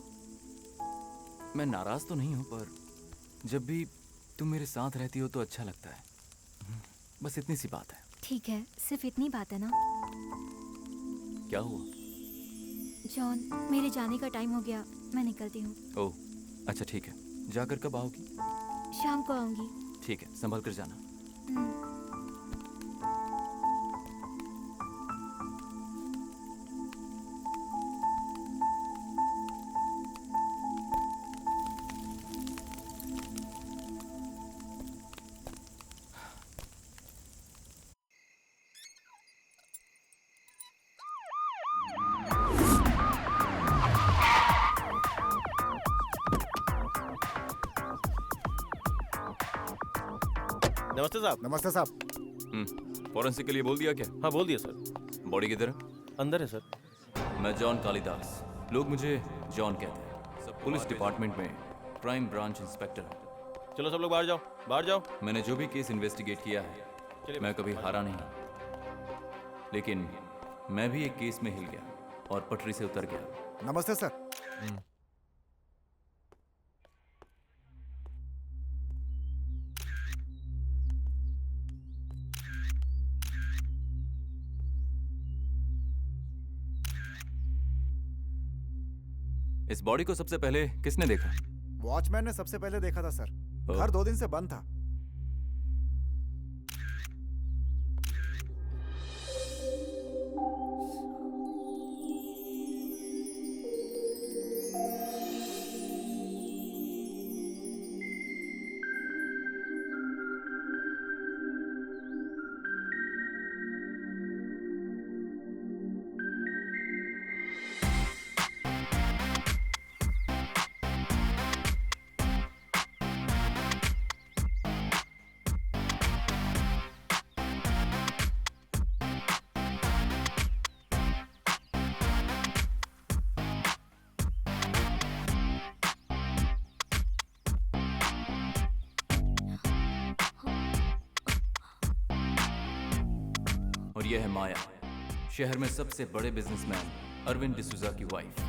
मैं नाराज तो नहीं हूं, पर जब भी तुम मेरे साथ रहती हो तो अच्छा लगता है। बस इतनी सी बात है। ठीक है, सिर्फ इतनी बात है ना? क्या हुआ? जॉन, मेरे जाने का टाइम हो गया, मैं निकलती हूँ। ओह, अच्छा ठीक है। जाकर कब आओगी? शाम को आऊंगी। ठीक है, संभल कर जाना। नमस्ते साहब। नमस्ते साहब। फॉरेंसिक के लिए बोल दिया क्या? हाँ बोल दिया सर। बॉडी किधर है? अंदर है सर। मैं जॉन कालिदास, लोग मुझे जॉन कहते हैं। पुलिस डिपार्टमेंट में क्राइम ब्रांच इंस्पेक्टर हूँ। चलो सब लोग बाहर जाओ, बाहर जाओ। मैंने जो भी केस इन्वेस्टिगेट किया है, मैं कभी हारा नहीं। लेकिन मैं भी एक केस में हिल गया और पटरी से उतर गया। नमस्ते सर। इस बॉडी को सबसे पहले किसने देखा? वॉचमैन ने सबसे पहले देखा था सर। घर 2 दिन से बंद था। ये है माया, शहर में सबसे बड़े बिजनेसमैन अरविंद डिसूजा की वाइफ।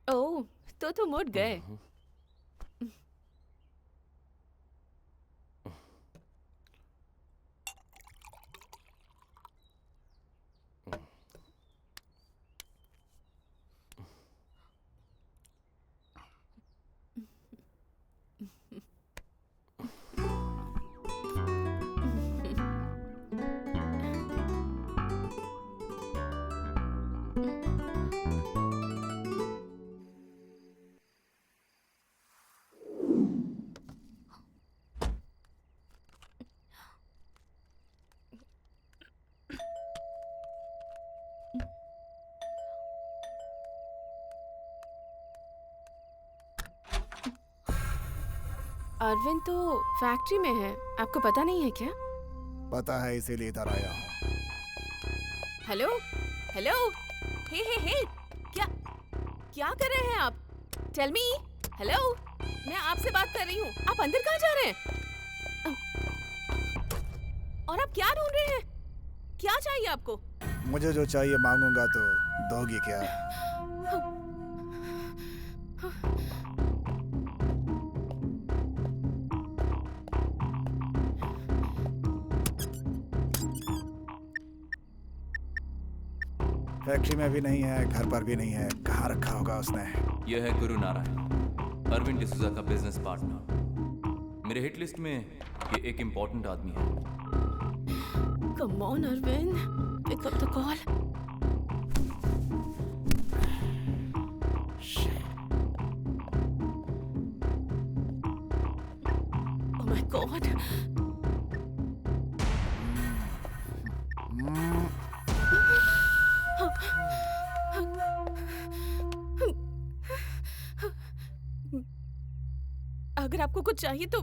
ओह, तो मुड़ गए। अरविंद तो फैक्ट्री में है, आपको पता नहीं है क्या? पता है, इसीलिए इधर आया हूँ। हेलो हेलो, हे क्या कर रहे हैं आप? Tell me. हेलो, मैं आपसे बात कर रही हूँ, आप अंदर कहाँ जा रहे हैं? और आप क्या ढूंढ रहे हैं? क्या चाहिए आपको? मुझे जो चाहिए मांगूंगा तो दोगी क्या? फैक्ट्री में भी नहीं है, घर पर भी नहीं है, कहाँ रखा होगा उसने? यह है गुरु नारायण, अरविंद डिसूजा का बिजनेस पार्टनर। मेरे हिट लिस्ट में ये एक इम्पोर्टेंट आदमी है। Come on Arvind, pick up the call. Oh my god. अगर आपको कुछ चाहिए तो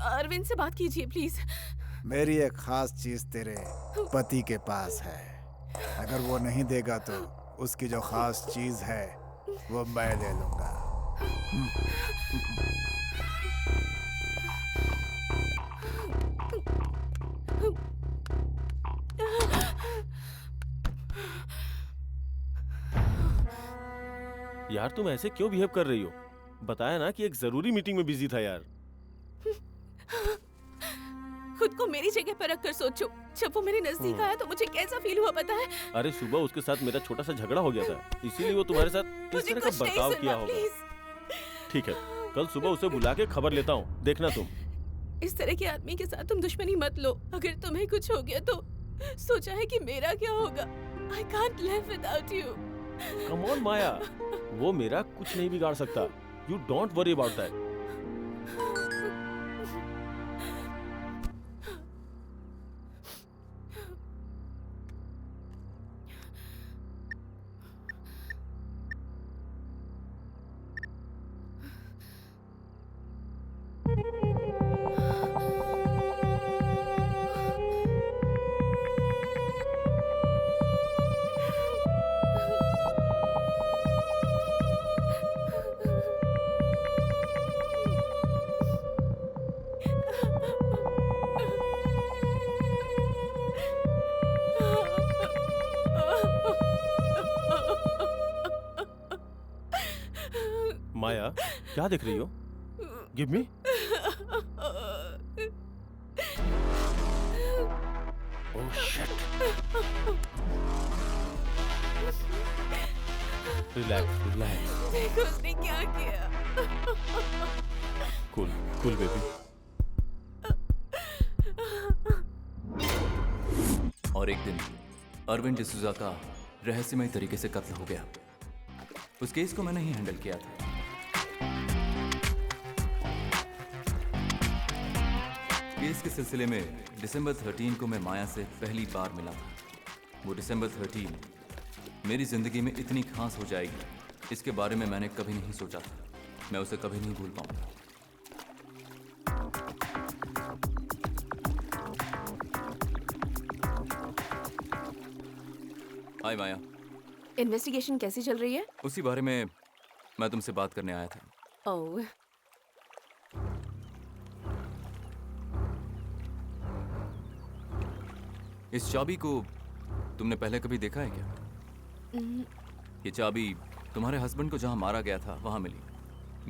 अरविंद से बात कीजिए प्लीज। मेरी एक खास चीज तेरे पति के पास है, अगर वो नहीं देगा तो उसकी जो खास चीज है वो मैं ले लूंगा। यार तुम ऐसे क्यों बिहेव कर रही हो? बताया ना कि एक जरूरी मीटिंग में बिजी था यार। खुद को मेरी जगह पर रखकर सोचो, जब वो मेरे नजदीक आया तो मुझे कैसा फील हुआ पता है? अरे सुबह उसके साथ मेरा छोटा सा झगड़ा हो गया था, इसीलिए वो तुम्हारे साथ इस तरह का बर्ताव किया होगा। ठीक है, कल सुबह उसे बुला के खबर लेता हूँ, देखना तुम। इस तरह के आदमी के साथ तुम दुश्मनी मत लो। अगर तुम्हें कुछ हो गया तो सोचा है कि मेरा क्या होगा? I can't live without you. Come on Maya, वो मेरा कुछ नहीं बिगाड़ सकता। You don't worry about that. माया, क्या देख रही हो? Give me. Oh shit. Relax relax, देखो उसने क्या किया। Cool cool baby. और एक दिन अरविंद डिसूजा का रहस्यमय तरीके से कत्ल हो गया। उस केस को मैंने ही हैंडल किया था। केस के सिलसिले में दिसंबर 13 को मैं माया से पहली बार मिला था। वो दिसंबर 13 मेरी जिंदगी में इतनी खास हो जाएगी, इसके बारे में मैंने कभी नहीं सोचा था। मैं उसे कभी नहीं भूल पाऊंगा। हाय माया। इन्वेस्टिगेशन कैसी चल रही है? उसी बारे में मैं तुमसे बात करने आया था। ओह, इस चाबी को तुमने पहले कभी देखा है क्या? ये चाबी तुम्हारे हस्बैंड को जहां मारा गया था वहां मिली।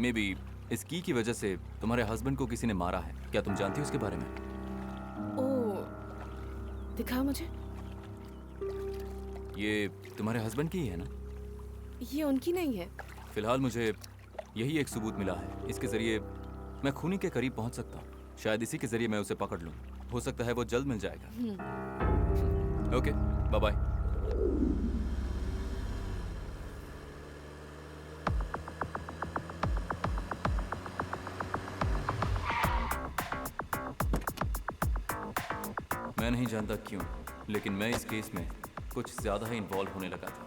मे बी इस की वजह से तुम्हारे हस्बैंड को किसी ने मारा है। क्या तुम जानती हो इसके बारे में? ओह, दिखाओ मुझे। ये तुम्हारे हस्बैंड की ही है ना? ये उनकी नहीं है। फिलहाल मुझे यही एक सबूत मिला है। इसके जरिए मैं खूनी के करीब पहुंच सकता हूँ। शायद इसी के जरिए मैं उसे पकड़ लूँ। हो सकता है वो जल्द मिल जाएगा। Okay, bye bye. मैं नहीं जानता क्यों, लेकिन मैं इस केस में कुछ ज्यादा ही इन्वॉल्व होने लगा था।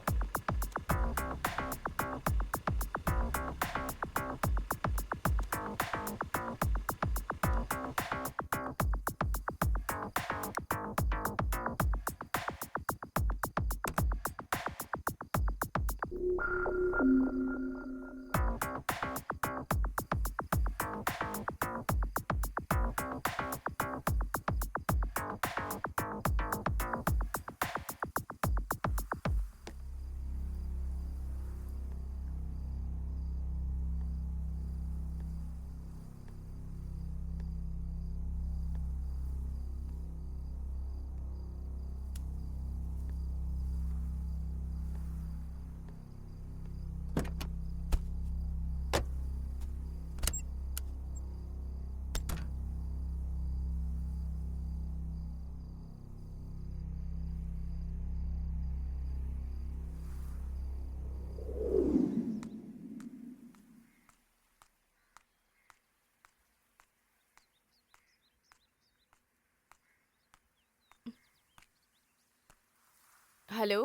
हेलो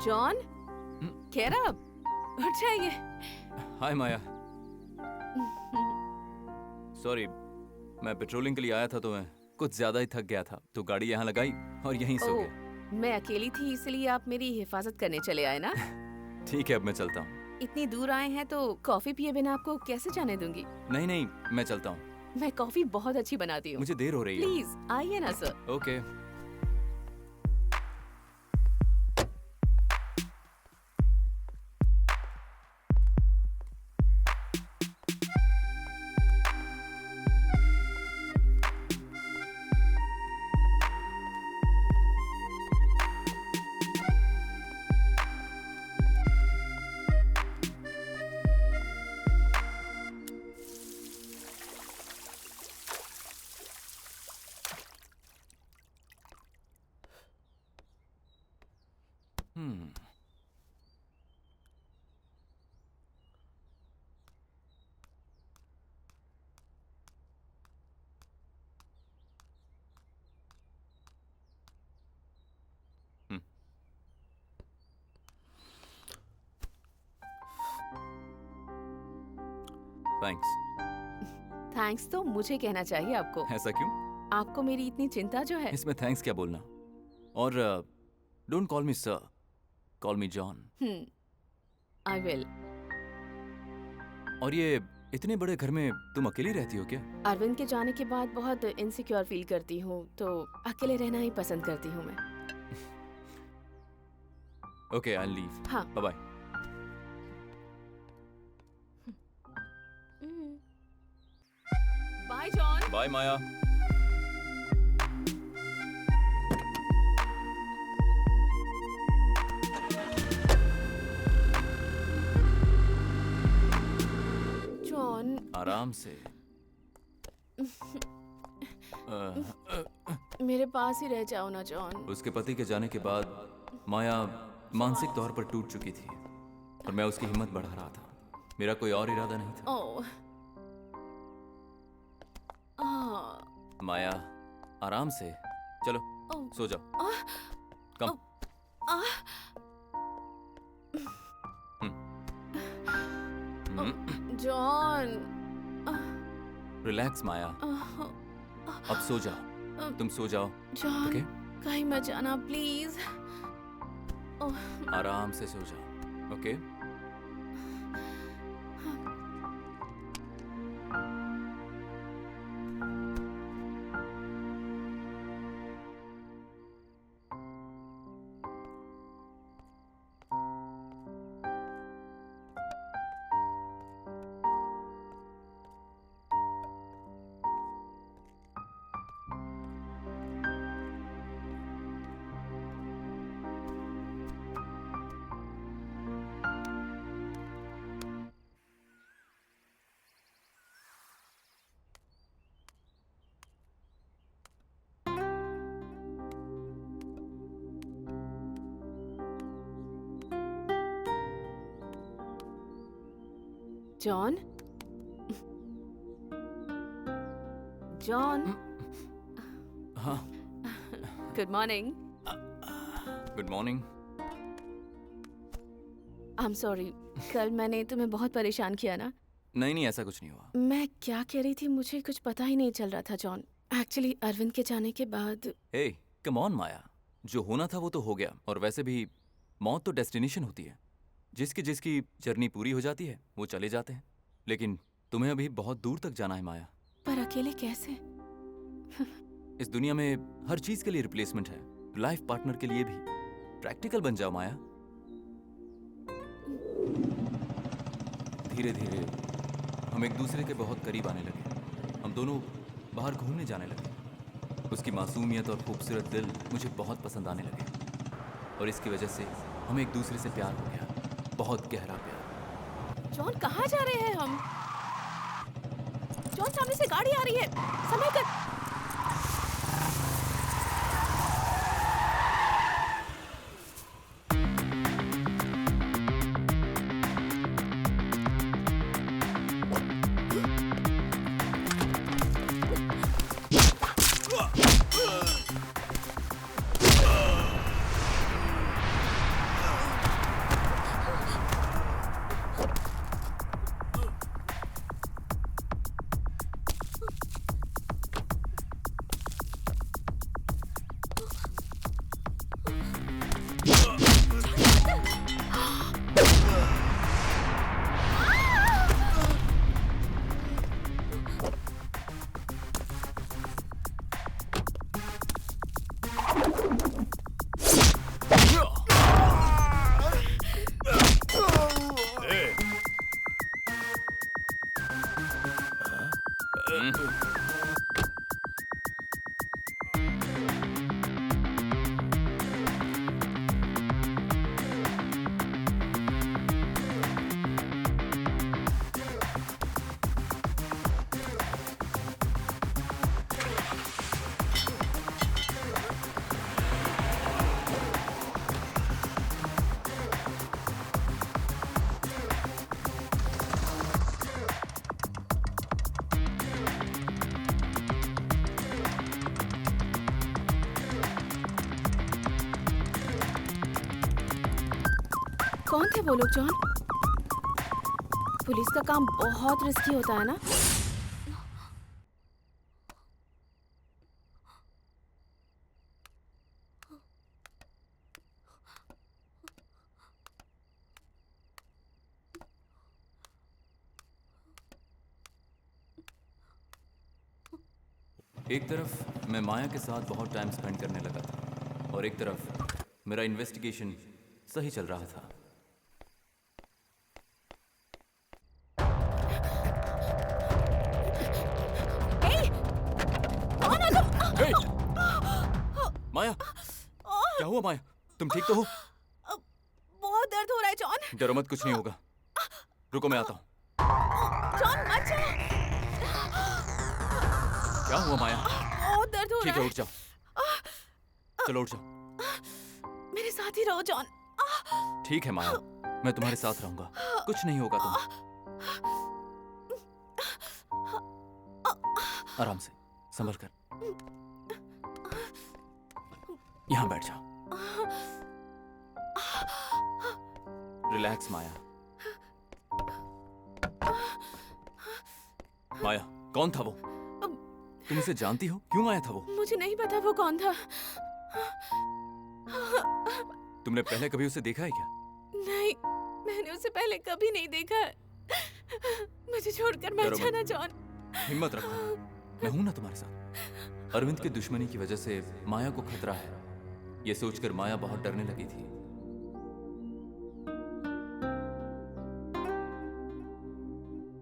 जॉन, केयर अप, उठ जाइए। हाय माया। सॉरी, मैं पेट्रोलिंग के लिए आया था तो मैं कुछ ज्यादा ही थक गया था, तो गाड़ी यहाँ लगाई और यहीं सो ओह, गया। मैं अकेली थी इसलिए आप मेरी हिफाजत करने चले आए ना? ठीक है, अब मैं चलता हूँ। इतनी दूर आए हैं तो कॉफी पिए बिना आपको कैसे जाने दूंगी? नहीं नहीं, मैं चलता हूँ। मैं कॉफी बहुत अच्छी बनाती हूँ। मुझे देर हो रही है। प्लीज आइए ना सर। ओके। थैंक्स। थैंक्स तो मुझे कहना चाहिए आपको। ऐसा क्यों? आपको मेरी इतनी चिंता जो है। इसमें थैंक्स क्या बोलना? और don't call me sir, call me John. I will. और ये इतने बड़े घर में तुम अकेली रहती हो क्या? अरविंद के जाने के बाद बहुत इनसिक्योर फील करती हूँ, तो अकेले रहना ही पसंद करती हूँ मैं। Okay, I leave. हाँ। Bye bye. Bye John. Bye Maya. आराम से। मेरे पास ही रह जाओ ना जॉन। उसके पति के जाने के बाद माया मानसिक तौर पर टूट चुकी थी और मैं उसकी हिम्मत बढ़ा रहा था। मेरा कोई और इरादा नहीं था। ओह माया आराम से, चलो सो जाओ। कम। जॉन रिलैक्स माया, अब सो जाओ, तुम सो जाओ। John okay? कहीं मत जाना प्लीज। आराम से सो जाओ, ओके? जॉन जॉन हाँ, good morning. Good morning. I am sorry, कल मैंने तुम्हें बहुत परेशान किया ना। नहीं, ऐसा कुछ नहीं हुआ। मैं क्या कह रही थी मुझे कुछ पता ही नहीं चल रहा था जॉन। एक्चुअली अरविंद के जाने के बाद हे, कम ऑन माया, जो होना था वो तो हो गया। और वैसे भी मौत तो डेस्टिनेशन होती है। जिसकी जर्नी पूरी हो जाती है वो चले जाते हैं, लेकिन तुम्हें अभी बहुत दूर तक जाना है माया। पर अकेले कैसे? इस दुनिया में हर चीज के लिए रिप्लेसमेंट है, लाइफ पार्टनर के लिए भी। प्रैक्टिकल बन जाओ माया। धीरे धीरे हम एक दूसरे के बहुत करीब आने लगे। हम दोनों बाहर घूमने जाने लगे। उसकी मासूमियत और खूबसूरत दिल मुझे बहुत पसंद आने लगे और इसकी वजह से हमें एक दूसरे से प्यार हो गया, बहुत गहरा प्यार। जॉन कहाँ जा रहे हैं हम? जॉन सामने से गाड़ी आ रही है, समय कर। कौन थे वो लोग जॉन? पुलिस का काम बहुत रिस्की होता है ना। एक तरफ मैं माया के साथ बहुत टाइम स्पेंड करने लगा था और एक तरफ मेरा इन्वेस्टिगेशन सही चल रहा था। माया, क्या हुआ माया? तुम ठीक तो हो? बहुत दर्द हो रहा है जॉन। डरो मत, कुछ नहीं होगा। रुको मैं आता हूँ। जॉन मत जा। क्या हुआ माया? बहुत दर्द हो ठीक रहा है, उठ जाओ। चलो उठ जाओ। मेरे साथ ही रहो जॉन। ठीक है माया, मैं तुम्हारे साथ रहूंगा, कुछ नहीं होगा तुम्हें। आराम से, संभल कर। यहाँ बैठ जाओ। रिलैक्स माया। माया, कौन था वो? तुम उसे जानती हो? क्यों आया था वो? मुझे नहीं पता वो कौन था। तुमने पहले कभी उसे देखा है क्या? नहीं, मैंने उसे पहले कभी नहीं देखा। मुझे छोड़कर मत डरो मत। जाना जॉन। हिम्मत रखो, मैं हूं ना तुम्हारे साथ। अरविंद की दुश्मनी की वजह से माया को खतरा है, ये सोचकर माया बहुत डरने लगी थी।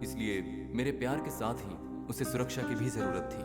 इसलिए मेरे प्यार के साथ ही उसे सुरक्षा की भी जरूरत थी।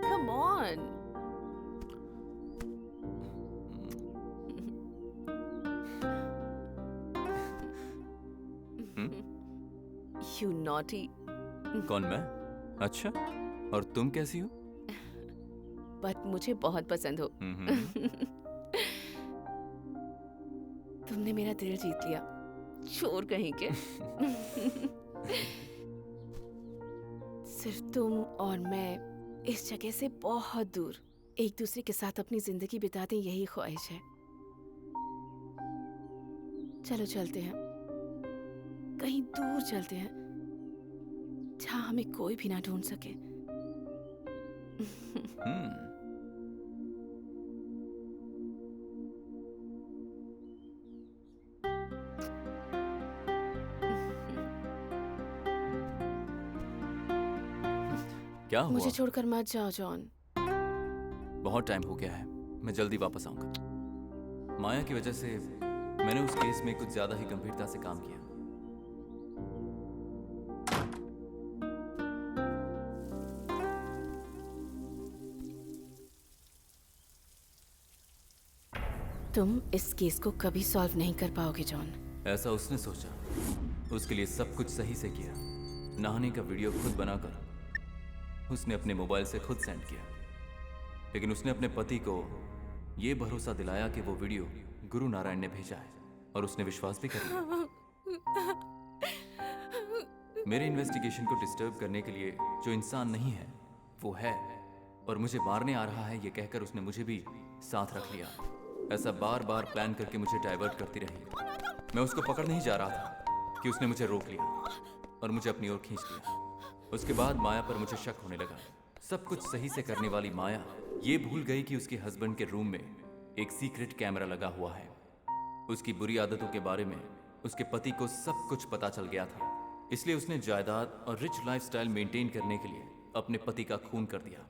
Come on. You naughty. कौन, मैं? अच्छा, और तुम कैसी हो? बट मुझे बहुत पसंद हो। तुमने मेरा दिल जीत लिया, चोर कहीं के। सिर्फ तुम और मैं इस जगह से बहुत दूर एक दूसरे के साथ अपनी जिंदगी बिताते, यही ख्वाहिश है। चलो चलते हैं, कहीं दूर चलते हैं जहां हमें कोई भी ना ढूंढ सके। क्या हुआ? मुझे छोड़कर मत जाओ जॉन। बहुत टाइम हो गया है, मैं जल्दी वापस आऊंगा। माया की वजह से मैंने उस केस में कुछ ज्यादा ही गंभीरता से काम किया। तुम इस केस को कभी सॉल्व नहीं कर पाओगे जॉन। ऐसा उसने सोचा, उसके लिए सब कुछ सही से किया। नहाने का वीडियो खुद बनाकर उसने अपने मोबाइल से खुद सेंड किया, लेकिन उसने अपने पति को यह भरोसा दिलाया कि वो वीडियो गुरु नारायण ने भेजा है, और उसने विश्वास भी कर लिया। मेरे इन्वेस्टिगेशन को डिस्टर्ब करने के लिए जो इंसान नहीं है वो है, और मुझे मारने आ रहा है ये कहकर उसने मुझे भी साथ रख लिया। ऐसा बार बार प्लान करके मुझे डाइवर्ट करती रही। मैं उसको पकड़ नहीं जा रहा था कि उसने मुझे रोक लिया और मुझे अपनी ओर खींच लिया। उसके बाद माया पर मुझे शक होने लगा। सब कुछ सही से करने वाली माया ये भूल गई कि उसके हस्बैंड के रूम में एक सीक्रेट कैमरा लगा हुआ है। उसकी बुरी आदतों के बारे में उसके पति को सब कुछ पता चल गया था, इसलिए उसने जायदाद और रिच लाइफस्टाइल मेंटेन करने के लिए अपने पति का खून कर दिया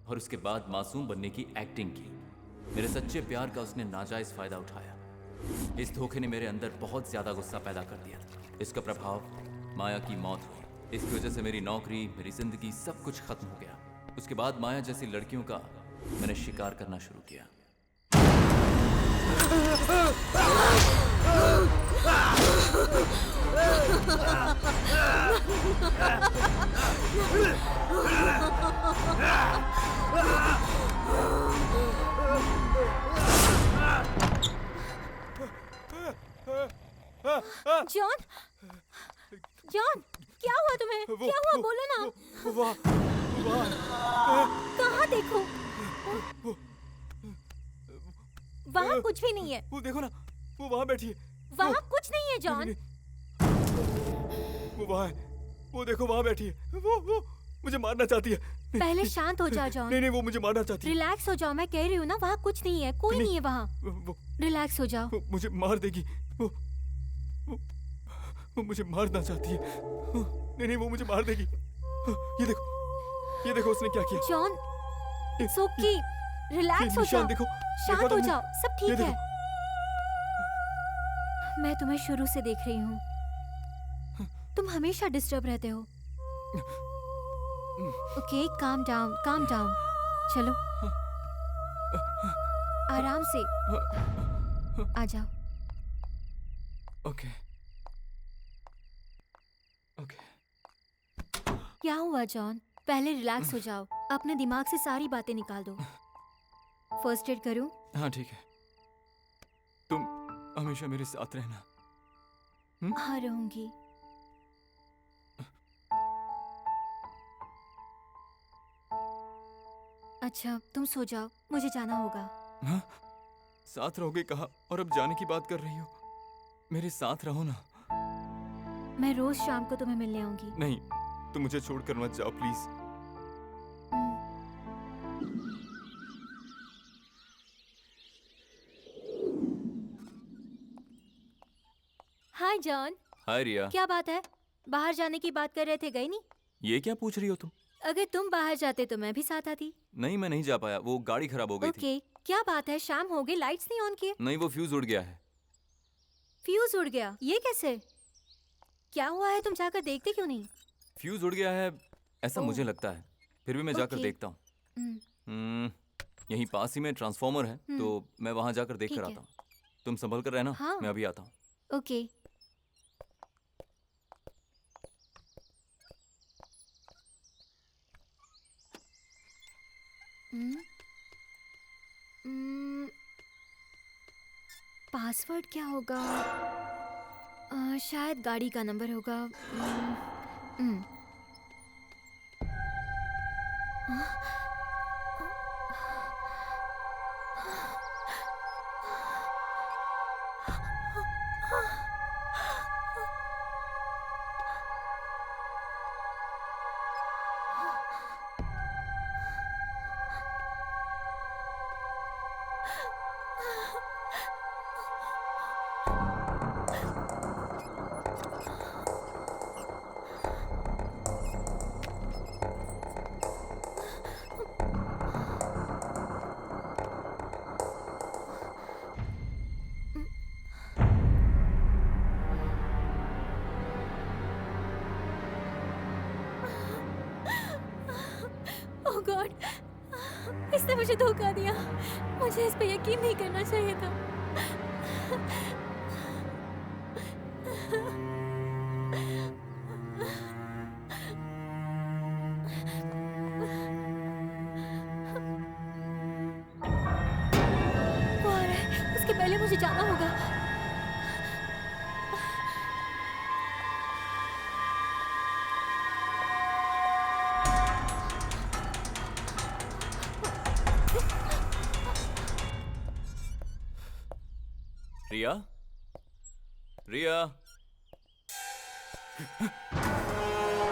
और उसके बाद मासूम बनने की एक्टिंग की। मेरे सच्चे प्यार का उसने नाजायज फायदा उठाया। इस धोखे ने मेरे अंदर बहुत ज्यादा गुस्सा पैदा कर दिया। इसका प्रभाव माया की मौत हुई। इसकी वजह से मेरी नौकरी, मेरी जिंदगी, सब कुछ खत्म हो गया। उसके बाद माया जैसी लड़कियों का मैंने शिकार करना शुरू किया। जॉन, जॉन, क्या हुआ तुम्हें? क्या हुआ बोलो ना। कहाँ देखो? वहाँ कुछ भी नहीं है। वो देखो ना, वो वहाँ बैठी है। वहाँ कुछ नहीं है जॉन। वो वहाँ है, वो देखो वहाँ बैठी है। वो मुझे मारना चाहती है। पहले शांत हो जा जॉन। नहीं, वो मुझे मारना चाहती है। रिलैक्स हो जाओ, मैं कह रही हूँ ना, वहाँ कुछ नहीं है, कोई नहीं है वहाँ। रिलैक्स हो जाओ। वो मुझे मार देगी। वो मुझे मारना चाहती है। नहीं, वो मुझे मार देगी। ये देखो उसने क्या किया। जॉन, इट्स ओके, रिलैक्स हो जाओ, शांत हो जाओ, सब ठीक है। मैं तुम्हें शुरू से देख रही हूँ, तुम हमेशा डिस्टर्ब रहते हो। Okay, calm down, calm down. चलो आराम से आ जाओ। ओके। क्या हुआ जॉन? पहले रिलैक्स हो जाओ, अपने दिमाग से सारी बातें निकाल दो। फर्स्ट एड करूं? हाँ ठीक है, तुम हमेशा मेरे साथ रहना। हाँ रहूंगी। अच्छा तुम सो जाओ, मुझे जाना होगा। हाँ? साथ रहोगे कहा और अब जाने की बात कर रही हो? मेरे साथ रहो ना। मैं रोज शाम को तुम्हें मिलने आऊंगी। नहीं, तुम मुझे छोड़कर मत जाओ प्लीज। Hi John. हाय रिया। क्या बात है, बाहर जाने की बात कर रहे थे, गई नहीं? ये क्या पूछ रही हो तुम? अगर तुम बाहर जाते तो मैं भी साथ आती। नहीं, मैं नहीं जा पाया, वो गाड़ी खराब हो गई थी। ओके, क्या बात है, शाम हो गई, लाइट्स नहीं ऑन किए? नहीं, वो फ्यूज उड़ गया है। फ्यूज उड़ गया? ये कैसे? क्या हुआ है, तुम जाकर देखते क्यों नहीं? फ्यूज उड़ गया है ऐसा मुझे लगता है, फिर भी मैं जाकर ओके। देखता हूँ। यहीं पास ही में ट्रांसफॉर्मर है, तो मैं वहां जाकर देख ठीक कर है। आता हूँ। तुम संभल कर रहना। हाँ। मैं अभी आता हूँ। ओके। पासवर्ड क्या होगा? शायद गाड़ी का नंबर होगा। ओह गॉड, इसने मुझे धोखा दिया। मुझे इस पे यकीन नहीं करना चाहिए था। वो आ रहा है, उसके पहले मुझे जाना होगा। रिया, रिया,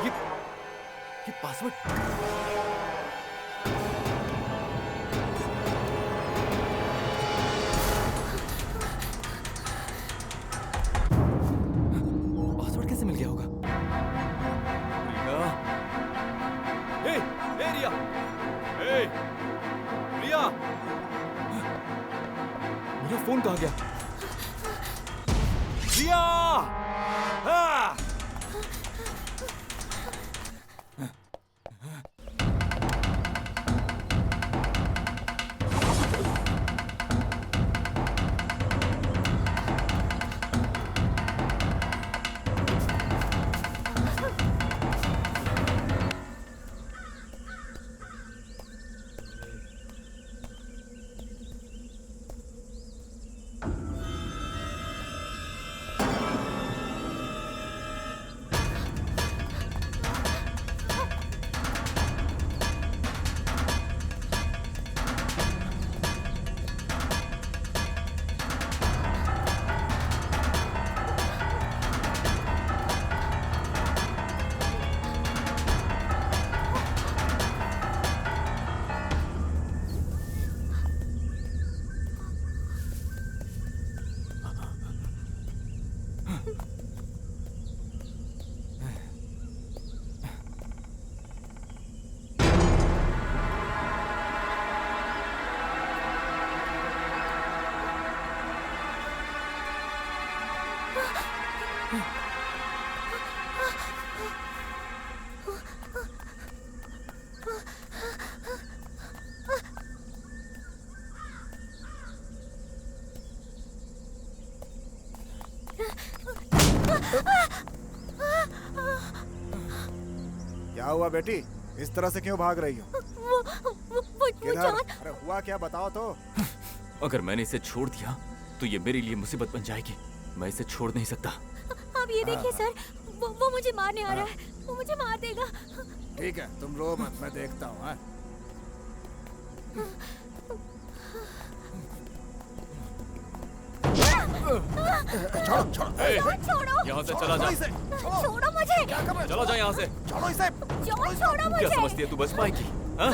ये पासवर्ड। पासवर्ड कैसे मिल गया होगा? रिया, हे रिया, रिया, मेरा फोन कहाँ गया? रिया! हाँ! क्या हुआ बेटी? इस तरह से क्यों भाग रही हो? वो किधर? जॉन। अरे हुआ क्या, बताओ तो। अगर मैंने इसे छोड़ दिया तो ये मेरे लिए मुसीबत बन जाएगी। मैं इसे छोड़ नहीं सकता। आप ये देखिए सर, वो मुझे मारने आ रहा है। वो मुझे मार देगा। ठीक है, तुम रो मत, मैं देखता हूँ। हाँ? छोड़ो छोड़ो छोड़ो। यहाँ से चला जा। इसे, छोड़ो। छोड़ो मुझे। क्या कर रहे हो? चला जा यहाँ से। छोड़ो इसे। जॉन छोड़ो क्या मुझे। समझती है तू बच पाएगी? हाँ?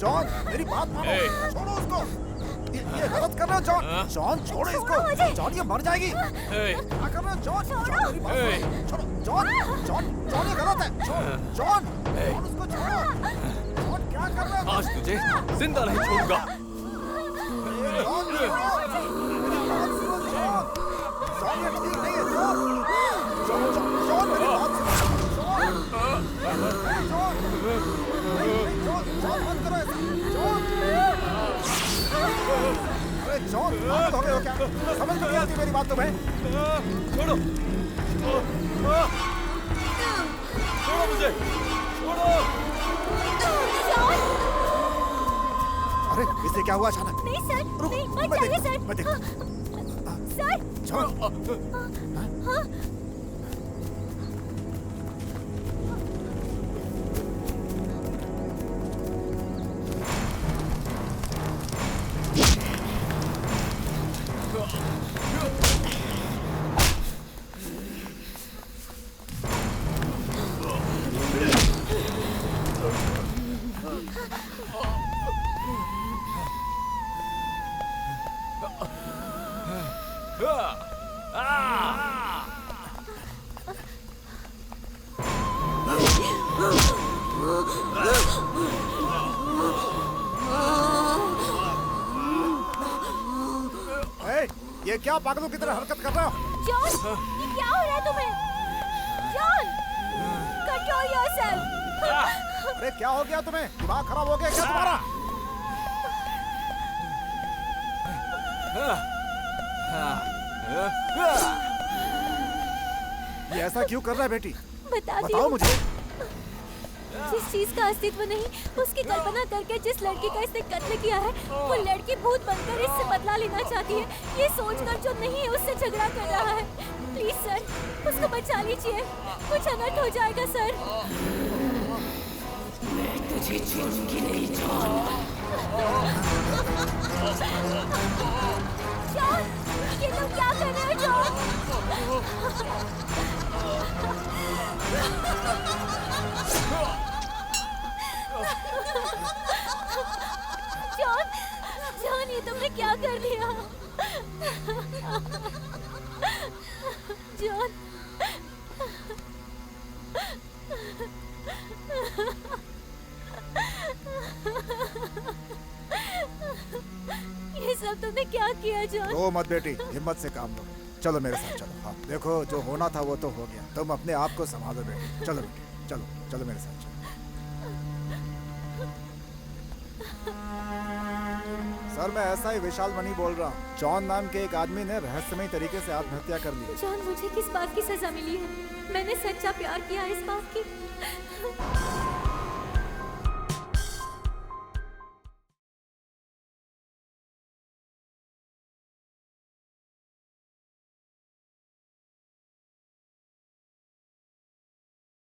जॉन मेरी बात मानो, ए! छोड़ो उसको। ये गलत कर रहे हो जॉन। हाँ? जॉन छोड़ो छोड़ो मुझे। इसको। जॉन ये मर जाएगी। ए, क्या कर रहे हो जॉन? छोड़ो। जॉन मेरी बात ए! मानो। छोड़ो जॉन। जॉन ये गलत है। जॉन जॉन उसको छोड़ो। जॉन क्या कर रहे हो? आज तुझे जिंदा नहीं छोड़ूंगा। जॉन छोड़ो। मेरी बात सुनो जॉन। जॉन ये ठीक नहीं है जॉन। जॉन मेरी बात सुनो। जॉन मत करो ऐसा। अरे जॉन पागल हो गए हो क्या? समझ में नहीं आती मेरी बात तुम्हें? छोड़ो। छोड़ो मुझे। छोड़ो। अरे इससे क्या हुआ अचानक? नहीं सर, रुक, नहीं मत मैं जाइए देखता सर। हूँ, मैं देखता हूँ। सर। जॉन ए, ये क्या पागलों की तरह हरकत कर रहे हो? जॉन, ये क्या हो रहा है तुम्हें? John, control yourself. अरे क्या हो गया तुम्हें? दिमाग खराब हो गया क्या तुम्हारा? ये ऐसा क्यों कर रहा है बेटी? बता बताओ मुझे। जिस चीज का अस्तित्व नहीं, उसकी कल्पना करके जिस लड़की का इसने कत्ल किया है, वो लड़की भूत बनकर इससे बदला लेना चाहती है। ये सोचकर जो नहीं है उससे झगड़ा कर रहा है। प्लीज सर, उसको बचा लीजिए। कुछ अनर्थ हो जाएगा सर। मैं तुझे छोड़ूंगी नहीं जॉन। जॉन, ये तुम क्या कर रहे हो जॉन? जॉन, जॉन ये तुमने क्या कर दिया? जॉन, ये सब तुमने क्या किया जॉन? रो मत बेटी, हिम्मत से काम लो। चलो मेरे साथ चलो। हाँ देखो, जो होना था वो तो हो गया। तुम अपने आप को संभालो बेटी। चलो बेटी, चलो चलो मेरे साथ चलो। सर मैं ऐसा ही विशाल मनी बोल रहा हूँ। जॉन नाम के एक आदमी ने रहस्यमय तरीके से आत्महत्या कर ली। जॉन, मुझे किस बात की सजा मिली है? मैंने सच्चा प्यार किया इस बात की।